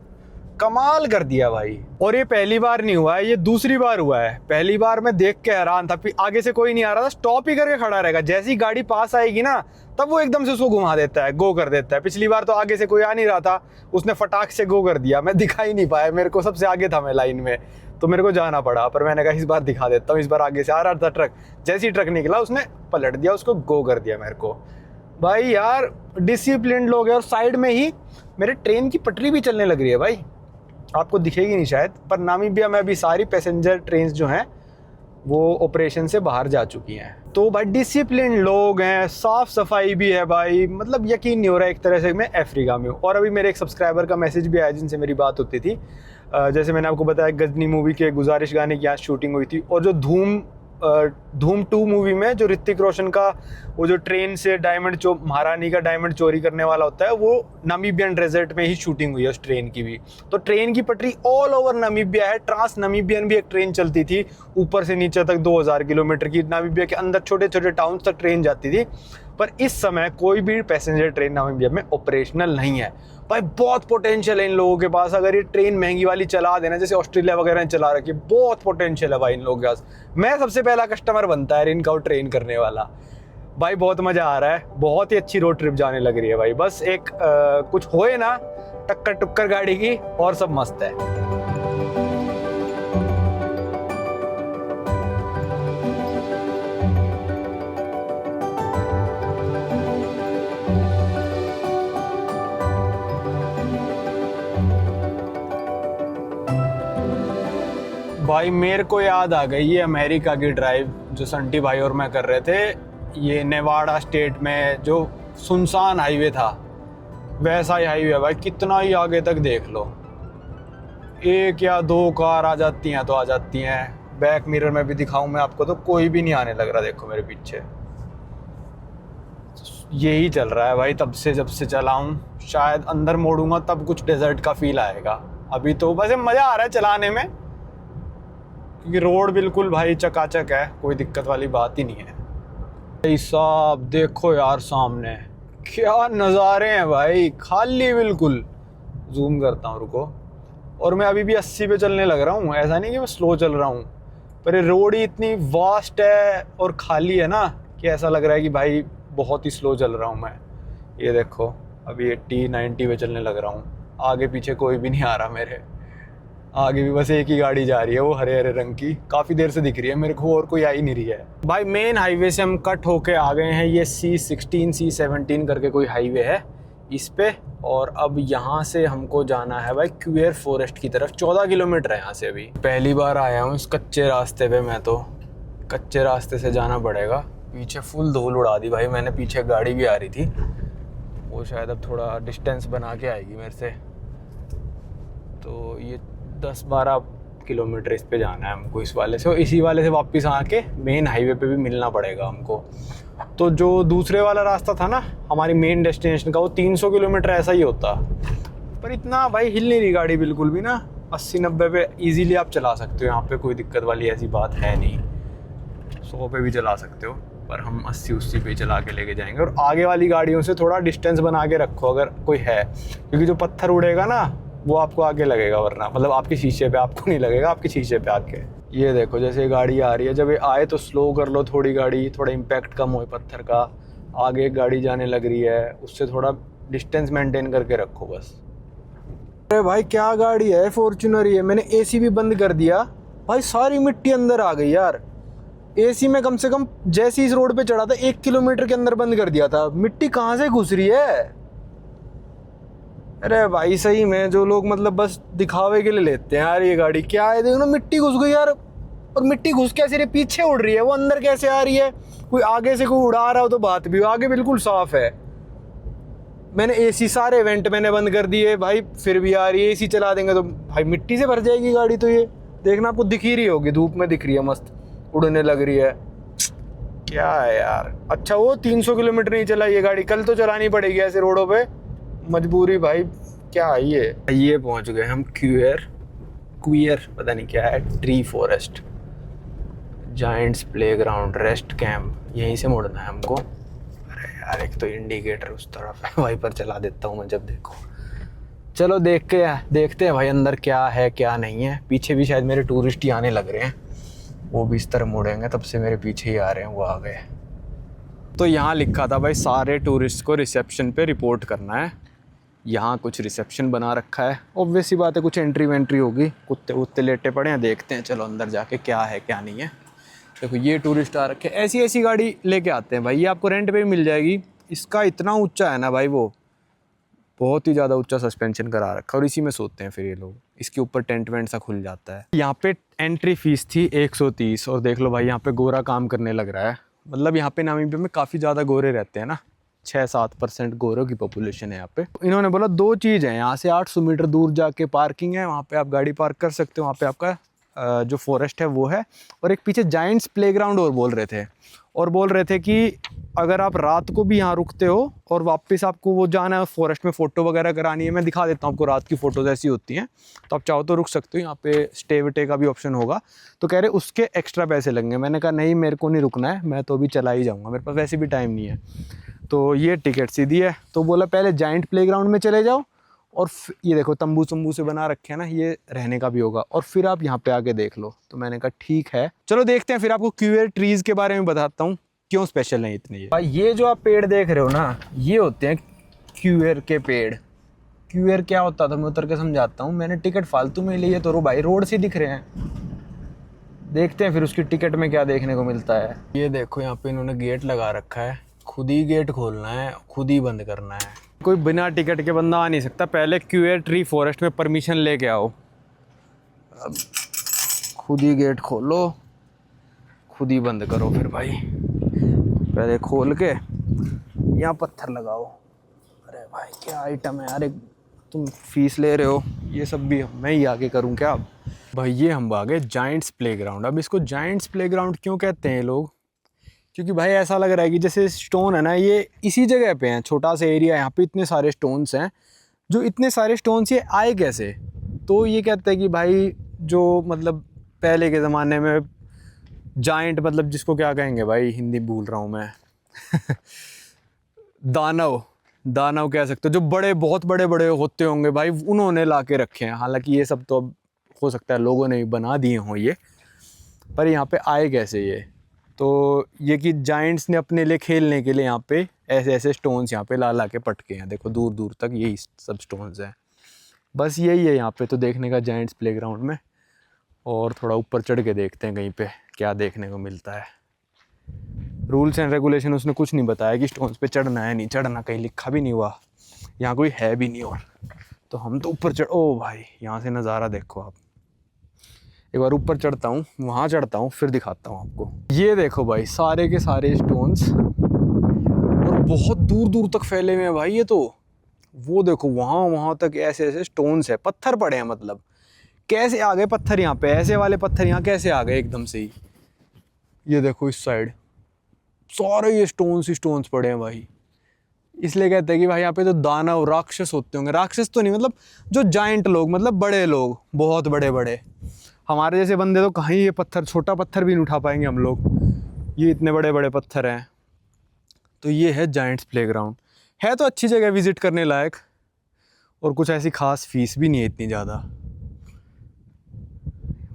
कमाल कर दिया भाई। और ये पहली बार नहीं हुआ है, ये दूसरी बार हुआ है। पहली बार मैं देख के हैरान था, आगे से कोई नहीं आ रहा था, स्टॉप ही करके खड़ा रहेगा, जैसी गाड़ी पास आएगी ना तब वो एकदम से उसको घुमा देता है, गो कर देता है। पिछली बार तो आगे से कोई आ नहीं रहा था, उसने फटाक से गो कर दिया, मैं दिखा ही नहीं पाया, मेरे को सबसे आगे था मैं लाइन में, तो मेरे को जाना पड़ा। पर मैंने कहा इस बार दिखा देता हूँ, इस बार आगे से आ रहा था ट्रक, जैसे ही ट्रक निकला उसने पलट दिया, उसको गो कर दिया मेरे को। भाई यार डिसिप्लिन लोग हैं। और साइड में ही मेरे ट्रेन की पटरी भी चलने लग रही है भाई, आपको दिखेगी नहीं शायद, पर नामीबिया में अभी सारी पैसेंजर ट्रेन जो हैं वो ऑपरेशन से बाहर जा चुकी हैं। तो भाई डिसिप्लिन लोग हैं, साफ़ सफाई भी है भाई, मतलब यकीन नहीं हो रहा है एक तरह से मैं अफ्रीका में हूँ। और अभी मेरे एक सब्सक्राइबर का मैसेज भी आया जिनसे मेरी बात होती थी, जैसे मैंने आपको बताया गजनी मूवी के गुजारिश गाने की यहाँ शूटिंग हुई थी, और जो धूम 2 मूवी में जो ऋतिक रोशन का वो जो ट्रेन से महारानी का डायमंड चोरी करने वाला होता है, वो नामीबियन डेजर्ट में ही शूटिंग हुई है उस ट्रेन की भी। तो ट्रेन की पटरी ऑल ओवर नामीबिया है। ट्रांस नामीबियन भी एक ट्रेन चलती थी ऊपर से नीचे तक 2000 किलोमीटर की, नामीबिया के अंदर छोटे छोटे टाउन्स तक ट्रेन जाती थी। पर इस समय कोई भी पैसेंजर ट्रेन नामीबिया में ऑपरेशनल नहीं है। भाई बहुत पोटेंशियल है इन लोगों के पास, अगर ये ट्रेन महंगी वाली चला देना जैसे ऑस्ट्रेलिया वगैरह ने चला रखी है, बहुत पोटेंशियल है भाई इन लोगों के पास। मैं सबसे पहला कस्टमर बनता है इनका वो ट्रेन करने वाला। भाई बहुत मज़ा आ रहा है, बहुत ही अच्छी रोड ट्रिप जाने लग रही है भाई। बस एक कुछ होए ना टक्कर टुक्कर गाड़ी की और सब मस्त है। भाई मेरे को याद आ गई ये अमेरिका की ड्राइव जो संटी भाई और मैं कर रहे थे, ये नेवाडा स्टेट में जो सुनसान हाईवे था वैसा ही हाईवे है भाई। कितना ही आगे तक देख लो, 1 या 2 कार आ जाती हैं तो आ जाती हैं। बैक मिरर में भी दिखाऊं मैं आपको तो कोई भी नहीं आने लग रहा, देखो मेरे पीछे यही चल रहा है भाई तब से, जब से चला हूँ। शायद अंदर मोड़ूंगा तब कुछ डेजर्ट का फील आएगा, अभी तो बस मज़ा आ रहा है चलाने में क्योंकि रोड बिल्कुल भाई चकाचक है, कोई दिक्कत वाली बात ही नहीं है। भाई साहब देखो यार सामने क्या नज़ारे हैं भाई, खाली बिल्कुल। जूम करता हूँ रुको, और मैं अभी भी 80 पे चलने लग रहा हूँ, ऐसा नहीं कि मैं स्लो चल रहा हूँ, पर ये रोड ही इतनी वास्ट है और खाली है ना कि ऐसा लग रहा है कि भाई बहुत ही स्लो चल रहा हूँ मैं। ये देखो अभी 80-90 पे चलने लग रहा हूँ। आगे पीछे कोई भी नहीं आ रहा मेरे, आगे भी बस एक ही गाड़ी जा रही है, वो हरे हरे रंग की, काफ़ी देर से दिख रही है मेरे को, और कोई आ ही नहीं रही है। भाई मेन हाईवे से हम कट होके आ गए हैं, ये C16 C17 करके कोई हाईवे है इस पे, और अब यहाँ से हमको जाना है भाई क्यूयर फॉरेस्ट की तरफ। 14 किलोमीटर है यहाँ से। अभी पहली बार आया हूँ इस कच्चे रास्ते पे, मैं तो कच्चे रास्ते से जाना पड़ेगा। पीछे फुल धूल उड़ा दी भाई मैंने, पीछे गाड़ी भी आ रही थी, वो शायद अब थोड़ा डिस्टेंस बना के आएगी मेरे से। तो ये 10-12 किलोमीटर इस पे जाना है हमको इस वाले से, और इसी वाले से वापस आके मेन हाईवे पे भी मिलना पड़ेगा हमको। तो जो दूसरे वाला रास्ता था ना हमारी मेन डेस्टिनेशन का, वो 300 किलोमीटर ऐसा ही होता, पर इतना भाई हिल नहीं रही गाड़ी बिल्कुल भी ना। 80-90 पे इजीली आप चला सकते हो, यहाँ पे कोई दिक्कत वाली ऐसी बात है नहीं। 100 पे भी चला सकते हो, पर हम 80-80 पे चला के लेके जाएंगे। और आगे वाली गाड़ियों से थोड़ा डिस्टेंस बना के रखो अगर कोई है, क्योंकि जो पत्थर उड़ेगा ना वो आपको आगे लगेगा, वरना मतलब आपके शीशे पे, आपको नहीं लगेगा, आपके शीशे पे आके। ये देखो जैसे गाड़ी आ रही है, जब ये आए तो स्लो कर लो थोड़ी गाड़ी, थोड़ा इम्पैक्ट कम हो पत्थर का। आगे एक गाड़ी जाने लग रही है, उससे थोड़ा डिस्टेंस मेंटेन करके रखो बस। अरे भाई क्या गाड़ी है, फॉर्च्यूनर ही है। मैंने एसी भी बंद कर दिया भाई, सारी मिट्टी अंदर आ गई यार। एसी में कम से कम जैसे इस रोड पे चढ़ा था 1 किलोमीटर के अंदर बंद कर दिया था, मिट्टी कहाँ से घुस रही है। अरे भाई सही में जो लोग मतलब बस दिखावे के लिए लेते हैं यार ये गाड़ी, क्या है देखो ना, मिट्टी घुस गई यार। और मिट्टी घुस कैसे रही, पीछे उड़ रही है, वो अंदर कैसे आ रही है। कोई आगे से कोई उड़ा रहा हो तो बात भी हो, आगे बिल्कुल साफ है। मैंने एसी सारे वेंट मैंने बंद कर दिए भाई, फिर भी आ रही है। एसी चला देंगे तो भाई मिट्टी से भर जाएगी गाड़ी। तो ये देखना आपको दिख ही रही होगी, धूप में दिख रही है, मस्त उड़ने लग रही है। क्या है यार। अच्छा वो 300 किलोमीटर नहीं चला ये गाड़ी, कल तो चलानी पड़ेगी ऐसे रोडों पे, मजबूरी भाई। क्या है ये पहुंच गए हम क्यूयर पता नहीं क्या है, tree forest, giants playground, rest camp, यहीं से मुड़ना है हमको। अरे यार एक तो इंडिकेटर उस तरफ है, वाइपर चला देता हूँ मैं जब देखो। चलो देखते हैं भाई अंदर क्या है क्या नहीं है। पीछे भी शायद मेरे टूरिस्ट ही आने लग रहे हैं, वो भी इस तरह मुड़ेंगे, तब से मेरे पीछे ही आ रहे हैं, वो आ गए। तो यहाँ लिखा था भाई सारे टूरिस्ट को रिसेप्शन पे रिपोर्ट करना है। यहाँ कुछ रिसेप्शन बना रखा है, ऑब्वियस सी बात है कुछ एंट्री वेंट्री होगी। कुत्ते वुत्ते लेटे पड़े हैं, देखते हैं चलो अंदर जाके क्या है क्या नहीं है। देखो ये टूरिस्ट आ रखे, ऐसी गाड़ी लेके आते हैं भाई, ये आपको रेंट पे भी मिल जाएगी। इसका इतना ऊंचा है ना भाई, वो बहुत ही ज़्यादा ऊंचा सस्पेंशन करा रखा है, और इसी में सोते हैं फिर ये लोग। इसके ऊपर टेंट वेंट सा खुल जाता है। यहाँ पे एंट्री फीस थी 130, और देख लो भाई यहाँ पे गोरा काम करने लग रहा है। मतलब यहाँ पे नामीबिया में काफ़ी ज़्यादा गोरे रहते हैं ना, 6-7% गोरों की पॉपुलेशन है यहाँ पे। इन्होंने बोला 2 चीज़ है, यहाँ से 800 मीटर दूर जाके पार्किंग है, वहाँ पे आप गाड़ी पार्क कर सकते हो, वहाँ पे आपका जो फॉरेस्ट है वो है, और एक पीछे जायंट्स प्लेग्राउंड और बोल रहे थे कि अगर आप रात को भी यहाँ रुकते हो और वापस आपको वो जाना है फॉरेस्ट में, फ़ोटो वगैरह करानी है, मैं दिखा देता हूँ आपको, रात की फ़ोटोज़ ऐसी होती हैं, तो आप चाहो तो रुक सकते हो। यहाँ पे स्टे वेटे का भी ऑप्शन होगा। तो कह रहे उसके एक्स्ट्रा पैसे लगेंगे। मैंने कहा नहीं मेरे को नहीं रुकना है, मैं तो अभी चला ही जाऊँगा, मेरे पास वैसे भी टाइम नहीं है। तो ये टिकट सीधी है। तो बोला पहले जाइंट प्लेग्राउंड में चले जाओ, और ये देखो तंबू तंबू से बना रखे हैं ना, ये रहने का भी होगा, और फिर आप यहाँ पे आके देख लो। तो मैंने कहा ठीक है चलो देखते हैं। फिर आपको क्यूयर ट्रीज़ के बारे में बताता हूँ क्यों स्पेशल है इतने। भाई ये जो आप पेड़ देख रहे हो ना, ये होते हैं क्यूयर के पेड़। क्यूयर क्या होता था मैं उतर के समझाता हूँ। मैंने टिकट फालतू में लिए तो भाई रोड से दिख रहे हैं, देखते हैं फिर उसकी टिकट में क्या देखने को मिलता है। ये देखो यहाँ पे इन्होंने गेट लगा रखा है, खुद ही गेट खोलना है, खुद ही बंद करना है, कोई बिना टिकट के बंदा आ नहीं सकता। पहले क्यूयर ट्री फॉरेस्ट में परमिशन लेके आओ। अब खुद ही गेट खोलो, खुद ही बंद करो। फिर भाई पहले खोल के यहाँ पत्थर लगाओ। अरे भाई क्या आइटम है यार, एक तुम फीस ले रहे हो, ये सब भी मैं ही आगे करूँ क्या। अब भाई ये हम आ गए जायंट्स प्लेग्राउंड। अब इसको जायंट्स प्लेग्राउंड क्यों कहते हैं लोग, क्योंकि भाई ऐसा लग रहा है कि जैसे स्टोन है ना, ये इसी जगह पे हैं, छोटा सा एरिया, यहाँ पे इतने सारे स्टोन्स हैं। जो इतने सारे स्टोन्स ये आए कैसे, तो ये कहते हैं कि भाई जो मतलब पहले के ज़माने में जायंट, मतलब जिसको क्या कहेंगे भाई, हिंदी भूल रहा हूँ मैं दानव कह सकते हो, जो बड़े बहुत बड़े बड़े होते होंगे भाई, उन्होंने ला के रखे हैं। हालांकि ये सब तो अब हो सकता है लोगों ने बना दिए हों ये, पर यहाँ पे आए कैसे ये, तो ये कि जायंट्स ने अपने लिए खेलने के लिए यहाँ पे ऐसे ऐसे स्टोन्स यहाँ पे ला के पटके हैं। देखो दूर दूर तक यही सब स्टोन्स हैं। बस यही है यहाँ पे तो देखने का जायंट्स प्लेग्राउंड में। और थोड़ा ऊपर चढ़ के देखते हैं कहीं पे क्या देखने को मिलता है। रूल्स एंड रेगुलेशन उसने कुछ नहीं बताया कि स्टोन्स पे चढ़ना है नहीं चढ़ना, कहीं लिखा भी नहीं हुआ, यहाँ कोई है भी नहीं। और तो हम तो ऊपर ओ भाई यहाँ से नज़ारा देखो आप। एक बार ऊपर चढ़ता हूँ, वहाँ चढ़ता हूँ, फिर दिखाता हूँ आपको। ये देखो भाई सारे के सारे स्टोन्स, और बहुत दूर दूर तक फैले हुए हैं भाई ये तो। वो देखो वहाँ तक ऐसे ऐसे स्टोन्स है, पत्थर पड़े हैं। मतलब कैसे आ गए पत्थर यहाँ पे, ऐसे वाले पत्थर यहाँ कैसे आ गए एकदम से ही। ये देखो इस साइड सारे ये स्टोन्स पड़े हैं भाई। इसलिए कहते हैं कि भाई यहाँ पे तो दानव राक्षस होते होंगे। राक्षस तो नहीं, मतलब जो जाइंट लोग, मतलब बड़े लोग, बहुत बड़े बड़े। हमारे जैसे बंदे तो कहीं ये पत्थर, छोटा पत्थर भी नहीं उठा पाएंगे हम लोग, ये इतने बड़े बड़े पत्थर हैं। तो ये है जायंट्स प्लेग्राउंड। है तो अच्छी जगह विज़िट करने लायक, और कुछ ऐसी खास फीस भी नहीं है इतनी ज़्यादा।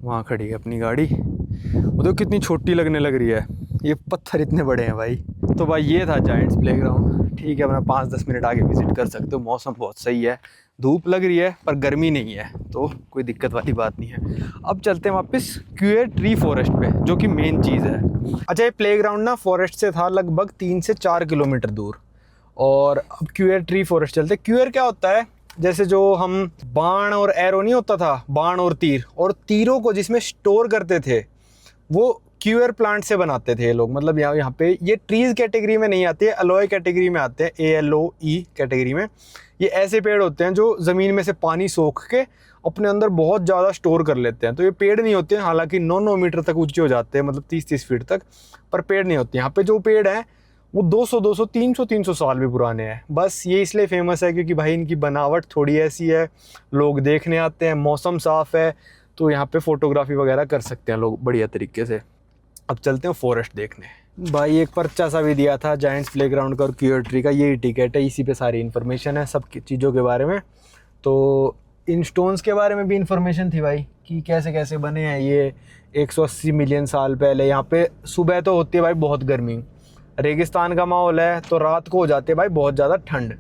वहाँ खड़ी है अपनी गाड़ी, वो तो कितनी छोटी लगने लग रही है, ये पत्थर इतने बड़े हैं भाई। तो भाई ये था जायंट्स प्लेग्राउंड। ठीक है, अपना 5-10 मिनट आगे विज़िट कर सकते हो। मौसम बहुत सही है, धूप लग रही है पर गर्मी नहीं है, तो कोई दिक्कत वाली बात नहीं है। अब चलते हैं वापस क्यूएर ट्री फॉरेस्ट पे, जो कि मेन चीज़ है। अच्छा, ये प्लेग्राउंड ना फॉरेस्ट से था लगभग 3 से 4 किलोमीटर दूर। और अब क्यूएर ट्री फॉरेस्ट चलते। क्यूएर क्या होता है, जैसे जो हम बाण और एरो नहीं होता था, बाण और तीर, और तीरों को जिसमें स्टोर करते थे वो क्यूएर प्लांट से बनाते थे ये लोग। मतलब यहाँ पे ये ट्रीज़ कैटेगरी में नहीं आते, अलॉय कैटेगरी में आते हैं, ALOE कैटेगरी में। ये ऐसे पेड़ होते हैं जो ज़मीन में से पानी सोख के अपने अंदर बहुत ज़्यादा स्टोर कर लेते हैं। तो ये पेड़ नहीं होते हैं, हालांकि 9-9 मीटर तक ऊंचे हो जाते हैं, मतलब 30-30 फीट तक, पर पेड़ नहीं होते। यहाँ पे जो पेड़ हैं वो 200-200, 300-300 साल भी पुराने हैं। बस ये इसलिए फेमस है क्योंकि भाई इनकी बनावट थोड़ी ऐसी है, लोग देखने आते हैं, मौसम साफ़ है, तो यहाँ पे फ़ोटोग्राफी वगैरह कर सकते हैं लोग बढ़िया तरीके से। अब चलते हैं फॉरेस्ट देखने। भाई एक पर्चा सा भी दिया था जायंट्स प्लेग्राउंड का और क्यूएर ट्री का, यही टिकट है, इसी पे सारी इन्फॉर्मेशन है सब चीज़ों के बारे में। तो इन स्टोन्स के बारे में भी इन्फॉर्मेशन थी भाई कि कैसे कैसे बने हैं ये। 180 मिलियन साल पहले यहाँ पे सुबह तो होती है भाई बहुत गर्मी, रेगिस्तान का माहौल है, तो रात को हो जाती है भाई बहुत ज़्यादा ठंड,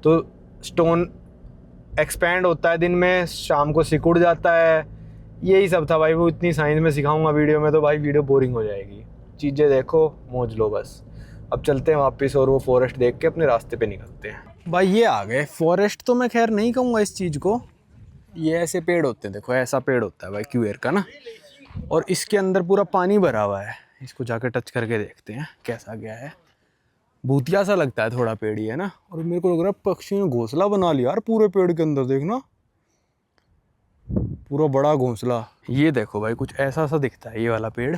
तो स्टोन एक्सपैंड होता है दिन में, शाम को सिकुड़ जाता है। यही सब था भाई। वो इतनी साइंस में सिखाऊंगा वीडियो में तो भाई वीडियो बोरिंग हो जाएगी। चीज़ें देखो, मौज लो बस। अब चलते हैं वापस और वो फॉरेस्ट देख के अपने रास्ते पे निकलते हैं। भाई ये आ गए फॉरेस्ट, तो मैं खैर नहीं कहूँगा इस चीज़ को। ये ऐसे पेड़ होते हैं, देखो ऐसा पेड़ होता है भाई क्यूएर का ना, और इसके अंदर पूरा पानी भरा हुआ है। इसको जाकर टच करके देखते हैं कैसा गया है। भूतिया सा लगता है थोड़ा पेड़ ही है ना, और मेरे को लग रहा है पक्षी ने घोंसला बना लिया यार पूरे पेड़ के अंदर, देखना पूरा बड़ा घोंसला। ये देखो भाई कुछ ऐसा सा दिखता है ये वाला पेड़,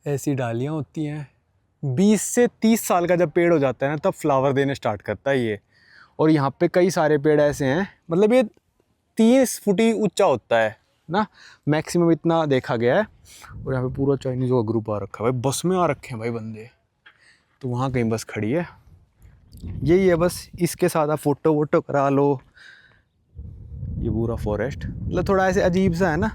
ऐसी डालियाँ होती हैं। 20 से 30 साल का जब पेड़ हो जाता है ना, तब फ्लावर देने स्टार्ट करता है ये। और यहाँ पे कई सारे पेड़ ऐसे हैं, मतलब ये 30 फुट ही ऊंचा होता है ना, मैक्सिमम इतना देखा गया है। और यहाँ पे पूरा चाइनीज़ का ग्रुप आ रखा है भाई, बस में आ रखे हैं भाई बंदे, तो वहाँ कहीं बस खड़ी है। यही है बस, इसके साथ आप फ़ोटो वोटो करा लो। ये पूरा फॉरेस्ट मतलब थोड़ा ऐसे अजीब सा है ना,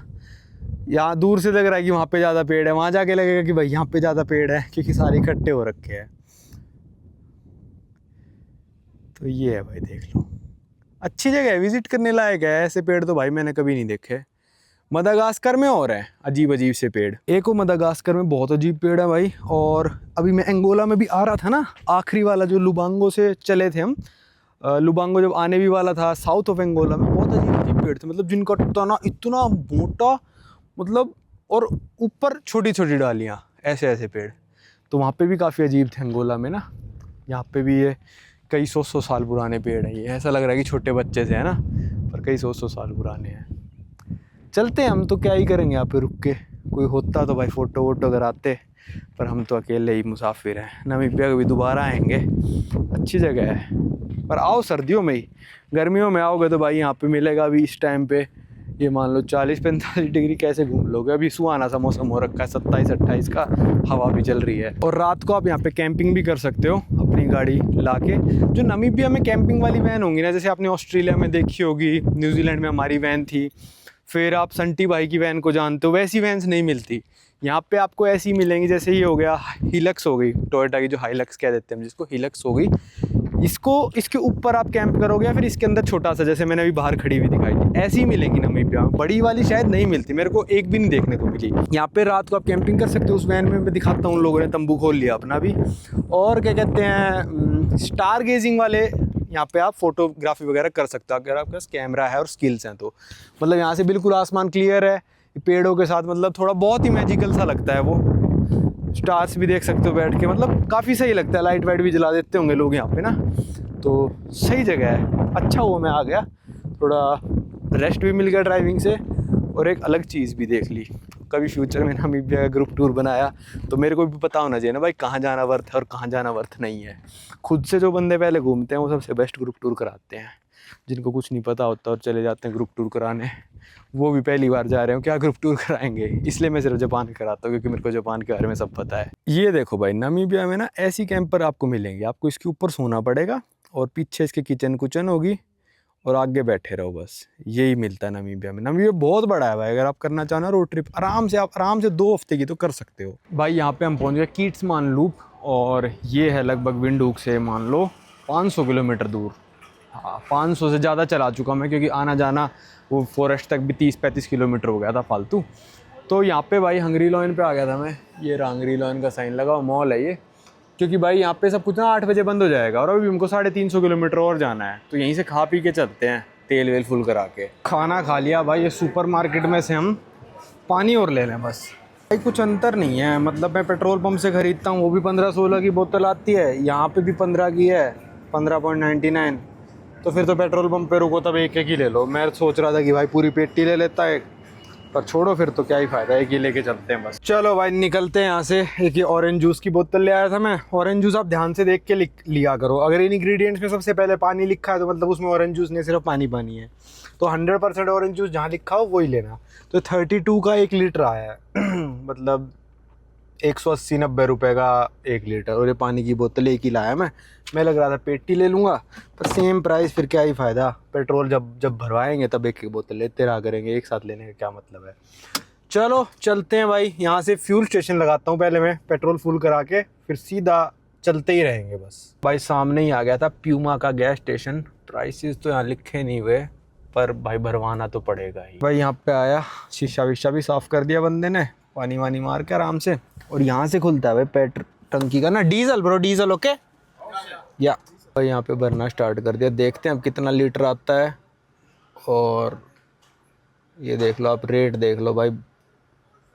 यहाँ दूर से लग रहा है कि वहाँ पे ज़्यादा पेड़ है, वहाँ जाके लगेगा कि भाई यहाँ पे ज़्यादा पेड़ है, क्योंकि सारे इकट्ठे हो रखे हैं। तो ये है भाई, देख लो, अच्छी जगह है, विजिट करने लायक है। ऐसे पेड़ तो भाई मैंने कभी नहीं देखे। मदागास्कर में और हैं अजीब अजीब से पेड़। एक वो मदागास्कर में बहुत अजीब पेड़ है भाई। और अभी मैं अंगोला में भी आ रहा था ना, आखिरी वाला जो लुबांगो से चले थे हम, लुबांगो जब आने भी वाला था, साउथ ऑफ अंगोला में बहुत अजीब अजीब पेड़ थे, मतलब जिनका तना इतना मोटा, मतलब और ऊपर छोटी छोटी डालियाँ, ऐसे ऐसे पेड़। तो वहाँ पे भी काफ़ी अजीब थे अंगोला में ना। यहाँ पे भी ये कई 100 साल पुराने पेड़ हैं। ये ऐसा लग रहा है कि छोटे बच्चे से है ना, पर कई 100 साल पुराने हैं। चलते हैं हम, तो क्या ही करेंगे यहाँ पे रुक के। कोई होता तो भाई फ़ोटो वोटो कराते, पर हम तो अकेले ही मुसाफिर हैं। नामीबिया कभी दोबारा आएंगे, अच्छी जगह है, पर आओ सर्दियों में ही। गर्मियों में आओगे तो भाई यहाँ पे मिलेगा अभी इस टाइम पे, ये मान लो 40-45 डिग्री कैसे घूम लोगे। अभी सुहाना सा मौसम हो रखा है, 27-28 का, हवा भी चल रही है। और रात को आप यहाँ पे कैंपिंग भी कर सकते हो अपनी गाड़ी ला के। जो नामीबिया में कैंपिंग वाली वैन होंगी ना, जैसे आपने ऑस्ट्रेलिया में देखी होगी, न्यूजीलैंड में हमारी वैन थी, फिर आप संटी भाई की वैन को जानते हो, वैसी वैन्स नहीं मिलती यहाँ पे आपको। ऐसी मिलेंगी जैसे ये हो गया हिलक्स हो गई, टोयोटा की जो हाइलक्स कह देते हैं हम जिसको, हिलक्स हो गई। इसको इसके ऊपर आप कैंप करोगे या फिर इसके अंदर छोटा सा, जैसे मैंने अभी बाहर खड़ी हुई दिखाई थी, ऐसी ही मिलेंगी नामीबिया में। बड़ी वाली शायद नहीं मिलती, मेरे को एक भी नहीं देखने को मिली। यहाँ पे रात को आप कैंपिंग कर सकते हो उस वैन में, मैं दिखाता हूँ। उन लोगों ने तंबू खोल लिया अपना भी। और क्या कहते हैं, स्टार गेजिंग वाले यहाँ पे आप फोटोग्राफी वगैरह कर सकते हो अगर आपके पास कैमरा है और स्किल्स हैं तो। मतलब यहाँ से बिल्कुल आसमान क्लियर है पेड़ों के साथ, मतलब थोड़ा बहुत ही मैजिकल सा लगता है वो। स्टार्स भी देख सकते हो बैठ के, मतलब काफ़ी सही लगता है। लाइट वाइट भी जला देते होंगे लोग यहाँ पे ना, तो सही जगह है। अच्छा हुआ मैं आ गया, थोड़ा रेस्ट भी मिल गया ड्राइविंग से और एक अलग चीज़ भी देख ली। कभी फ्यूचर में नामीबिया का ग्रुप टूर बनाया तो मेरे को भी पता होना चाहिए ना भाई कहाँ जाना वर्थ है और कहाँ जाना वर्थ नहीं है। खुद से जो बंदे पहले घूमते हैं वो सबसे बेस्ट ग्रुप टूर कराते हैं। जिनको कुछ नहीं पता होता और चले जाते हैं ग्रुप टूर कराने, वो भी पहली बार जा रहे हो क्या ग्रुप टूर कराएंगे। इसलिए मैं सिर्फ जापान कराता हूँ क्योंकि मेरे को जापान के बारे में सब पता है। ये देखो भाई, नामीबिया में ना ऐसी कैंपर आपको मिलेंगे। आपको इसके ऊपर सोना पड़ेगा और पीछे इसके किचन कुचन होगी और आगे बैठे रहो, बस यही मिलता है नामीबिया में। नामीबिया बहुत बड़ा है भाई, अगर आप करना चाहो ना रोड ट्रिप आराम से, आप आराम से 2 हफ्ते की तो कर सकते हो भाई। यहाँ पे हम पहुँच गए कीट्समान लूप और ये है लगभग विंडहूक से मान लो 500 किलोमीटर दूर। हाँ 500 से ज़्यादा चला चुका मैं क्योंकि आना जाना वो फॉरेस्ट तक भी 30-35 किलोमीटर हो गया था फालतू। तो यहाँ पे भाई हंगरी लॉयन पे आ गया था मैं। ये हंगरी लॉयन का साइन लगा, मॉल है ये। क्योंकि भाई यहाँ पे सब कुछ ना 8 बजे बंद हो जाएगा और अभी हमको 350 किलोमीटर और जाना है, तो यहीं से खा पी के चलते हैं, तेल वेल फुल करा के। खाना खा लिया भाई, ये सुपर मार्केट में से हम पानी और ले लें बस। भाई कुछ अंतर नहीं है, मतलब मैं पेट्रोल पंप से ख़रीदता हूँ वो भी 15-16 की बोतल आती है, यहाँ पे भी 15 की है, 15.99। तो फिर तो पेट्रोल पंप पे रुको तब एक ही ले लो। मैं सोच रहा था कि भाई पूरी पेटी ले लेता है, पर छोड़ो फिर तो क्या ही फ़ायदा, एक ही लेके चलते हैं बस। चलो भाई निकलते हैं यहाँ से। एक ये ऑरेंज जूस की बोतल ले आया था मैं। ऑरेंज जूस आप ध्यान से देख के लिया करो, अगर इन इंग्रेडिएंट्स में सबसे पहले पानी लिखा है तो मतलब उसमें ऑरेंज जूस नहीं, सिर्फ पानी पानी है। तो 100% ऑरेंज जूस जहाँ लिखा हो वही लेना। तो 32 का 1 लीटर आया है मतलब 180-90 रुपये का 1 लीटर। और ये पानी की बोतल एक ही लाया मैं लग रहा था पेटी ले लूँगा, पर सेम प्राइस, फिर क्या ही फ़ायदा। पेट्रोल जब भरवाएंगे तब एक बोतल लेते रहा करेंगे, एक साथ लेने का क्या मतलब है। चलो चलते हैं भाई, यहाँ से फ्यूल स्टेशन लगाता हूँ पहले मैं, पेट्रोल फुल करा के फिर सीधा चलते ही रहेंगे बस। भाई सामने ही आ गया था प्यूमा का गैस स्टेशन। प्राइसेस तो यहाँ लिखे नहीं हुए, पर भाई भरवाना तो पड़ेगा ही। भाई यहाँ पे आया, शीशा वीशा भी साफ़ कर दिया बंदे ने, पानी वानी मार के आराम से। और यहाँ से खुलता है भाई पेट्रोल टंकी का ना, डीजल ब्रो, डीजल ओके या। भाई यहाँ पे भरना स्टार्ट कर दिया, देखते हैं अब कितना लीटर आता है। और ये देख लो आप, रेट देख लो भाई,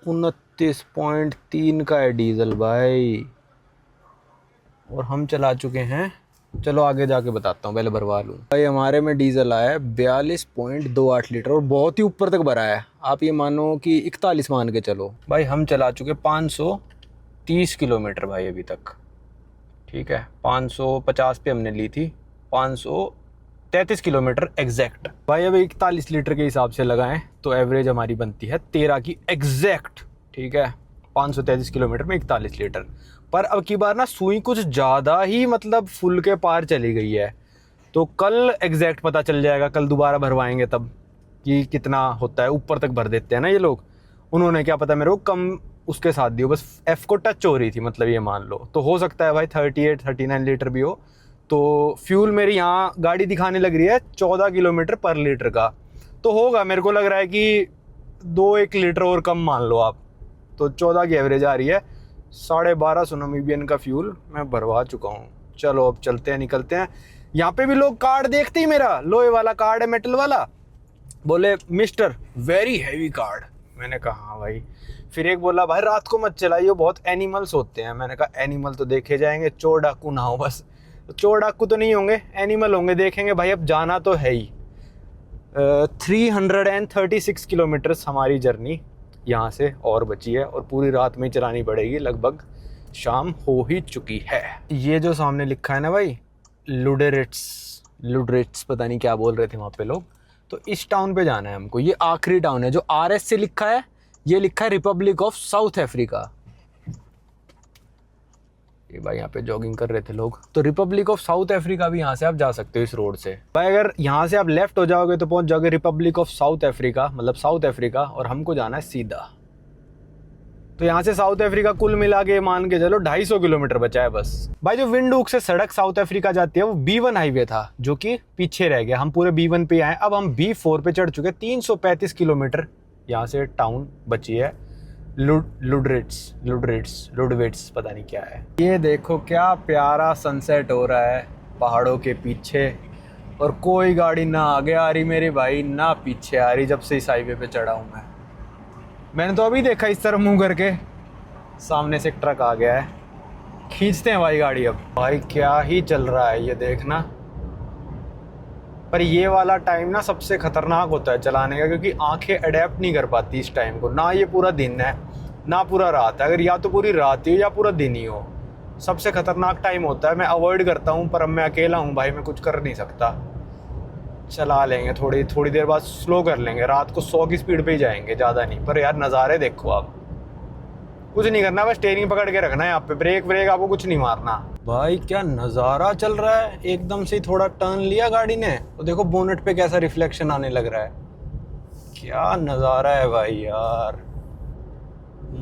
29.3 का है डीजल भाई, और हम चला चुके हैं। चलो आगे जाके बताता हूँ, पहले भरवा लूँ। भाई हमारे में डीजल आया है 42.28 लीटर और बहुत ही ऊपर तक भरा है। आप ये मानो कि 41 मान के चलो। भाई हम चला चुके 530 किलोमीटर भाई अभी तक, ठीक है। 550 पे हमने ली थी, 533 किलोमीटर एग्जैक्ट। भाई अब 41 लीटर के हिसाब से लगाएं तो एवरेज हमारी बनती है 13 की एग्जैक्ट, ठीक है। 533 किलोमीटर में 41 लीटर। पर अब की बार ना सुई कुछ ज़्यादा ही मतलब फुल के पार चली गई है, तो कल एग्जैक्ट पता चल जाएगा। कल दोबारा भरवाएंगे तब कि कितना होता है। ऊपर तक भर देते हैं ना ये लोग, उन्होंने क्या पता मेरे को कम उसके साथ दी हो, बस एफ़ को टच हो रही थी, मतलब ये मान लो। तो हो सकता है भाई 38-39 लीटर भी हो। तो फ्यूल मेरी यहाँ गाड़ी दिखाने लग रही है 14 किलोमीटर पर लीटर का, तो होगा मेरे को लग रहा है कि 2-1 लीटर और कम मान लो आप, तो 14 की एवरेज आ रही है। 1250 नामीबियन का फ्यूल मैं भरवा चुका हूँ। चलो अब चलते हैं, निकलते हैं। यहाँ पे भी लोग कार्ड देखते ही, मेरा लोहे वाला कार्ड है, मेटल वाला, बोले मिस्टर वेरी हैवी कार्ड। मैंने कहा हाँ भाई। फिर एक बोला भाई रात को मत चलाइए, बहुत एनिमल्स होते हैं। मैंने कहा एनिमल तो देखे जाएंगे, चोर डाकू ना हो बस। तो चोर डाकू तो नहीं होंगे, एनिमल होंगे, देखेंगे भाई। अब जाना तो है ही। 336 किलोमीटर्स हमारी जर्नी यहाँ से और बची है, और पूरी रात में चलानी पड़ेगी। लगभग शाम हो ही चुकी है। ये जो सामने लिखा है ना भाई, लुडरेट्स पता नहीं क्या बोल रहे थे वहाँ पे लोग, तो इस टाउन पे जाना है हमको। ये आखिरी टाउन है जो RS से लिखा है, ये लिखा है रिपब्लिक ऑफ साउथ अफ्रीका। ये भाई यहाँ पे जॉगिंग कर रहे थे लोग। तो रिपब्लिक ऑफ साउथ अफ्रीका भी यहाँ से आप जा सकते हो इस रोड से भाई। अगर यहाँ से आप लेफ्ट हो जाओगे तो पहुंच जाओगे रिपब्लिक ऑफ साउथ अफ्रीका, मतलब साउथ अफ्रीका, और हमको जाना है सीधा। तो यहाँ से साउथ अफ्रीका कुल मिला के मान के चलो 250 किलोमीटर बचा है बस भाई। जो विंडहुक से सड़क साउथ अफ्रीका जाती है वो B1 हाईवे था जो कि पीछे रह गया। हम पूरे B1 पे आए, अब हम B4 पे चढ़ चुके। 335 किलोमीटर यहाँ से टाउन बची है लुडविट्स पता नहीं क्या है। ये देखो क्या प्यारा सनसेट हो रहा है पहाड़ों के पीछे, और कोई गाड़ी ना आगे आ रही मेरे भाई ना पीछे आ रही जब से इस हाईवे पे चढ़ा हूँ मैंने तो अभी देखा इस तरफ मुंह करके, सामने से एक ट्रक आ गया है। खींचते हैं भाई गाड़ी। अब भाई क्या ही चल रहा है ये देखना। पर ये वाला टाइम ना सबसे खतरनाक होता है चलाने का, क्योंकि आंखें अडेप्ट नहीं कर पाती इस टाइम को। ना ये पूरा दिन है ना पूरा रात है, अगर या तो पूरी रात ही हो या पूरा दिन ही हो, सबसे खतरनाक टाइम होता है। मैं अवॉइड करता हूँ, पर अब मैं अकेला हूँ भाई, मैं कुछ कर नहीं सकता। चला लेंगे, थोड़ी देर बाद स्लो कर लेंगे। रात को 100 की स्पीड पे ही जाएंगे, ज़्यादा नहीं। पर यार नज़ारे देखो आप, कुछ नहीं करना, बस स्टीयरिंग पकड़ के रखना है यहाँ पे। ब्रेक आपको कुछ नहीं मारना। भाई क्या नज़ारा चल रहा है। एकदम से ही थोड़ा टर्न लिया गाड़ी ने तो देखो बोनेट पे कैसा रिफ्लेक्शन आने लग रहा है। क्या नज़ारा है भाई यार,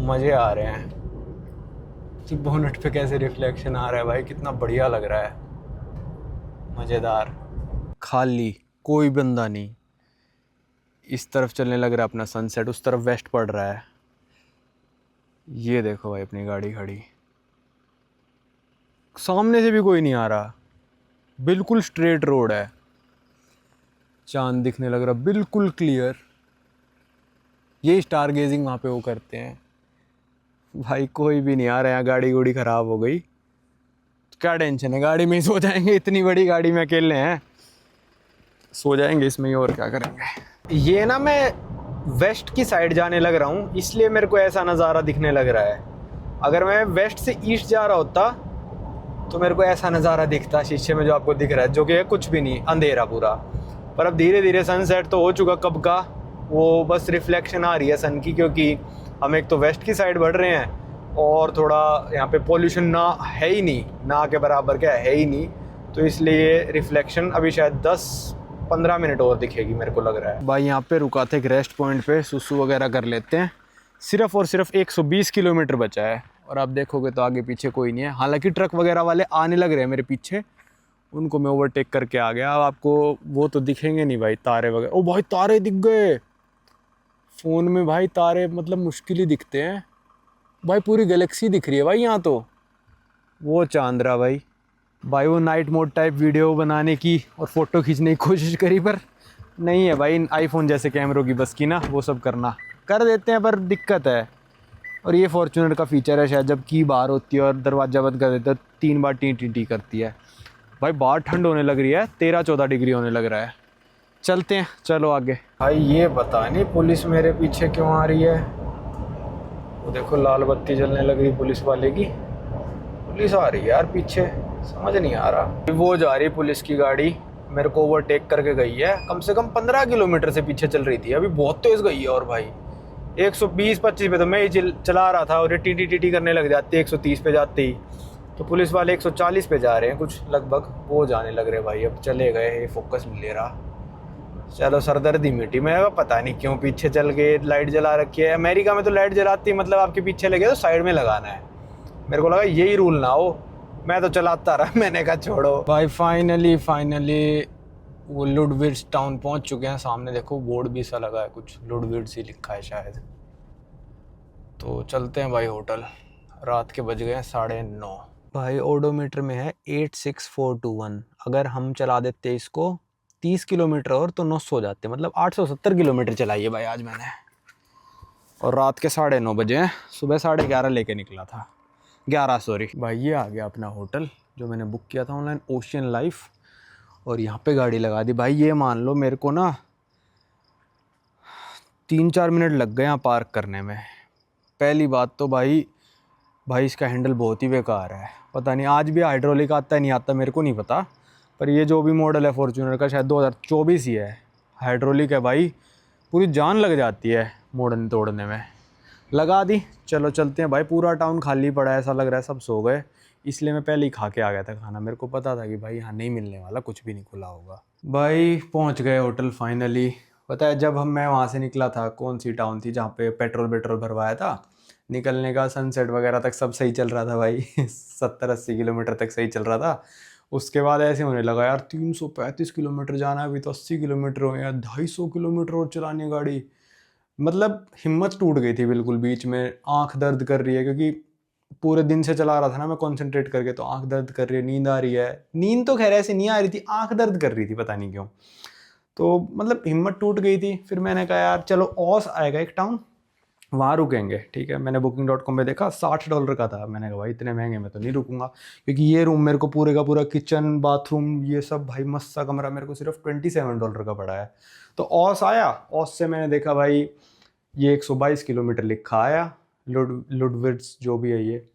मज़े आ रहे हैं। कि बोनेट पे कैसे रिफ्लेक्शन आ रहा है भाई, कितना बढ़िया लग रहा है, मज़ेदार। खाली कोई बंदा नहीं। इस तरफ चलने लग रहा है अपना सनसेट, उस तरफ वेस्ट पड़ रहा है। ये देखो भाई अपनी गाड़ी खड़ी, सामने से भी कोई नहीं आ रहा, बिल्कुल स्ट्रेट रोड है। चांद दिखने लग रहा बिल्कुल क्लियर। ये स्टार गेजिंग वहाँ पे वो करते हैं भाई। कोई भी नहीं आ रहा है, गाड़ी गुड़ी ख़राब हो गई क्या टेंशन है, गाड़ी में ही सो जाएंगे। इतनी बड़ी गाड़ी में अकेले हैं, सो जाएंगे इसमें ही, और क्या करेंगे। ये ना मैं वेस्ट की साइड जाने लग रहा हूँ, इसलिए मेरे को ऐसा नज़ारा दिखने लग रहा है। अगर मैं वेस्ट से ईस्ट जा रहा होता तो मेरे को ऐसा नज़ारा दिखता शीशे में जो आपको दिख रहा है, जो कि है कुछ भी नहीं, अंधेरा पूरा। पर अब धीरे धीरे सनसेट तो हो चुका कब का, वो बस रिफ्लेक्शन आ रही है सन की, क्योंकि हम एक तो वेस्ट की साइड बढ़ रहे हैं और थोड़ा यहाँ पे पॉल्यूशन ना है ही नहीं, ना के बराबर क्या है ही नहीं, तो इसलिए रिफ्लेक्शन अभी शायद 10-15 मिनट और दिखेगी मेरे को लग रहा है। भाई यहाँ पे रुका था एक रेस्ट पॉइंट पे, सुसु वगैरह कर लेते हैं। सिर्फ और सिर्फ 120 किलोमीटर बचा है, और आप देखोगे तो आगे पीछे कोई नहीं है। हालांकि ट्रक वगैरह वाले आने लग रहे हैं मेरे पीछे, उनको मैं ओवरटेक करके आ गया। अब आपको वो तो दिखेंगे नहीं भाई, तारे वगैरह। ओ भाई तारे दिख गए फ़ोन में भाई, तारे मतलब मुश्किल ही दिखते हैं भाई, पूरी गैलेक्सी दिख रही है भाई यहाँ तो। वो चांद्रा भाई वो नाइट मोड टाइप वीडियो बनाने की और फ़ोटो खींचने की कोशिश करी, पर नहीं है भाई आईफोन जैसे कैमरों की बस की ना वो सब करना। कर देते हैं पर दिक्कत है। और ये फॉर्च्यूनर का फीचर है शायद, जब की बाहर होती है और दरवाज़ा बंद कर देते हैं 3 बार टी करती है भाई। बाहर ठंड होने लग रही है, 13-14 डिग्री होने लग रहा है। चलते हैं, चलो आगे। भाई ये पता नहीं पुलिस मेरे पीछे क्यों आ रही है। वो देखो लाल बत्ती जलने लग रही पुलिस वाले की। पुलिस आ रही है यार पीछे, समझ नहीं आ रहा। वो जा रही पुलिस की गाड़ी, मेरे को ओवरटेक करके गई है। कम से कम 15 किलोमीटर से पीछे चल रही थी, अभी बहुत तेज़ गई है। और भाई 120-25 पे तो मैं ही चला रहा था, और ये टी करने लग जाती है 130 पे जाते ही। तो पुलिस वाले 140 पे जा रहे हैं कुछ लगभग, वो जाने लग रहे भाई। अब चले गए, ये फोकस नहीं ले रहा। चलो सरदर्दी मिटी। मैं पता नहीं क्यों पीछे चल के लाइट जला रखी है। अमेरिका में तो लाइट जलाती मतलब आपके पीछे लगे तो साइड में लगाना है। मेरे को लगा यही रूल ना हो, मैं तो चलाता रहा। मैंने कहा छोड़ो भाई। फाइनली वो लुडविड्स टाउन पहुंच चुके हैं। सामने देखो बोर्ड भी सा लगा है, कुछ लुडविड्स ही लिखा है शायद। तो चलते हैं भाई होटल। रात के बज गए हैं 9:30 भाई। ओडोमीटर में है 86421। अगर हम चला देते इसको 30 किलोमीटर और तो 900 हो जाते, मतलब 870 किलोमीटर चलाइए भाई आज मैंने। और रात के 9:30 बजे हैं, सुबह 11:30 लेके निकला था। 11 सॉरी भाई। ये आ गया अपना होटल जो मैंने बुक किया था ऑनलाइन, ओशियन लाइफ। और यहाँ पे गाड़ी लगा दी भाई। ये मान लो मेरे को ना 3-4 मिनट लग गए यहाँ पार्क करने में। पहली बात तो भाई इसका हैंडल बहुत ही बेकार है। पता नहीं आज भी हाइड्रोलिक आता है नहीं आता मेरे को नहीं पता, पर ये जो भी मॉडल है फॉर्च्यूनर का शायद 2024 ही है, हाइड्रोलिक है भाई। पूरी जान लग जाती है मोड़ने तोड़ने में। लगा दी। चलो चलते हैं भाई। पूरा टाउन खाली पड़ा है, ऐसा लग रहा है सब सो गए। इसलिए मैं पहले ही खा के आ गया था खाना। मेरे को पता था कि भाई यहाँ नहीं मिलने वाला, कुछ भी नहीं खुला होगा। भाई पहुँच गए होटल फाइनली। पता है जब मैं वहाँ से निकला था, कौन सी टाउन थी जहाँ पे पेट्रोल भरवाया था, निकलने का सनसेट वगैरह तक सब सही चल रहा था भाई 70-80 किलोमीटर तक सही चल रहा था। उसके बाद ऐसे होने लगा यार 335 किलोमीटर जाना है, अभी तो 80 किलोमीटर हो यार, 250 किलोमीटर और चलानी है गाड़ी। मतलब हिम्मत टूट गई थी बिल्कुल बीच में, आंख दर्द कर रही है क्योंकि पूरे दिन से चला रहा था ना मैं कंसंट्रेट करके, तो आंख दर्द कर रही है, नींद आ रही है। नींद तो खैर ऐसे नहीं आ रही थी, आंख दर्द कर रही थी, पता नहीं क्यों। तो मतलब हिम्मत टूट गई थी। फिर मैंने कहा यार चलो ऑस आएगा एक टाउन, वहाँ रुकेंगे। ठीक है, मैंने booking.com पे देखा $60 का था। मैंने कहा भाई इतने महंगे में तो नहीं रुकूंगा, क्योंकि ये रूम मेरे को पूरे का पूरा किचन बाथरूम ये सब भाई मस्त सा कमरा मेरे को सिर्फ $27 का पड़ा है। तो ऑस आया, ऑस से मैंने देखा भाई ये 122 किलोमीटर लिखा आया, लुडविट्स जो भी है ये,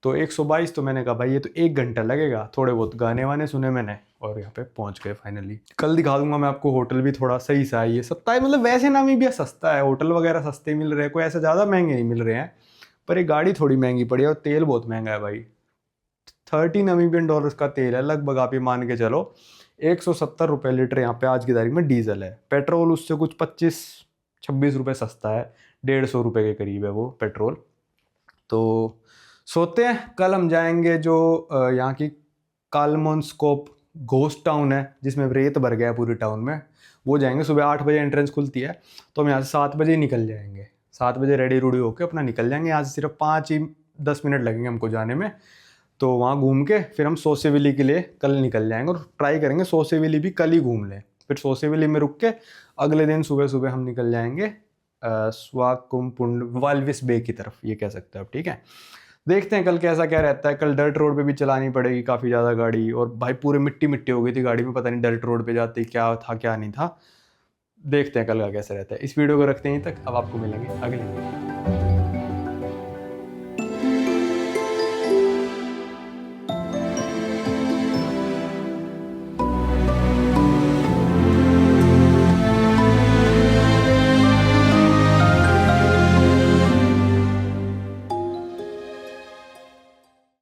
तो 122। तो मैंने कहा भाई ये तो 1 घंटा लगेगा। थोड़े बहुत गाने वाने सुने मैंने और यहाँ पे पहुँच गए फाइनली। कल दिखा दूंगा मैं आपको, होटल भी थोड़ा सही सा है, ये सस्ता है। मतलब वैसे नामीबिया सस्ता है, होटल वगैरह सस्ते मिल रहे हैं, कोई ऐसे ज़्यादा महंगे नहीं मिल रहे हैं। पर ये गाड़ी थोड़ी महंगी पड़ी है और तेल बहुत महंगा है भाई। $30 का तेल है लगभग, आप ये मान के चलो 170 रुपये लीटर यहाँ पे आज की तारीख में डीजल है। पेट्रोल उससे कुछ 25-26 रुपये सस्ता है, 150 रुपये के करीब है वो पेट्रोल। तो सोते हैं कल हम जाएंगे जो यहाँ की कालमोनस्कोप घोस्ट टाउन है जिसमें रेत भर गया है पूरी टाउन में, वो जाएंगे। सुबह 8 बजे एंट्रेंस खुलती है, तो हम यहाँ से 7 बजे निकल जाएंगे। 7 बजे रेडी रूडी होके अपना निकल जाएंगे। यहाँ से सिर्फ 5-10 मिनट लगेंगे हमको जाने में। तो वहाँ घूम के फिर हम सोसेविली के लिए कल निकल जाएंगे और ट्राई करेंगे सोसेविली भी कल ही घूम लें। फिर सोसेविली में रुक के अगले दिन सुबह सुबह हम निकल जाएंगे स्वाकुम्पुंड वाल्विस बे की तरफ, ये कह सकते हैं आप। ठीक है, देखते हैं कल कैसा क्या रहता है। कल डर्ट रोड पे भी चलानी पड़ेगी काफ़ी ज़्यादा गाड़ी, और भाई पूरे मिट्टी मिट्टी हो गई थी गाड़ी में, पता नहीं डर्ट रोड पे जाते क्या था क्या नहीं था। देखते हैं कल का कैसा रहता है। इस वीडियो को रखते हैं यहीं तक, अब आपको मिलेंगे अगले वीडियो।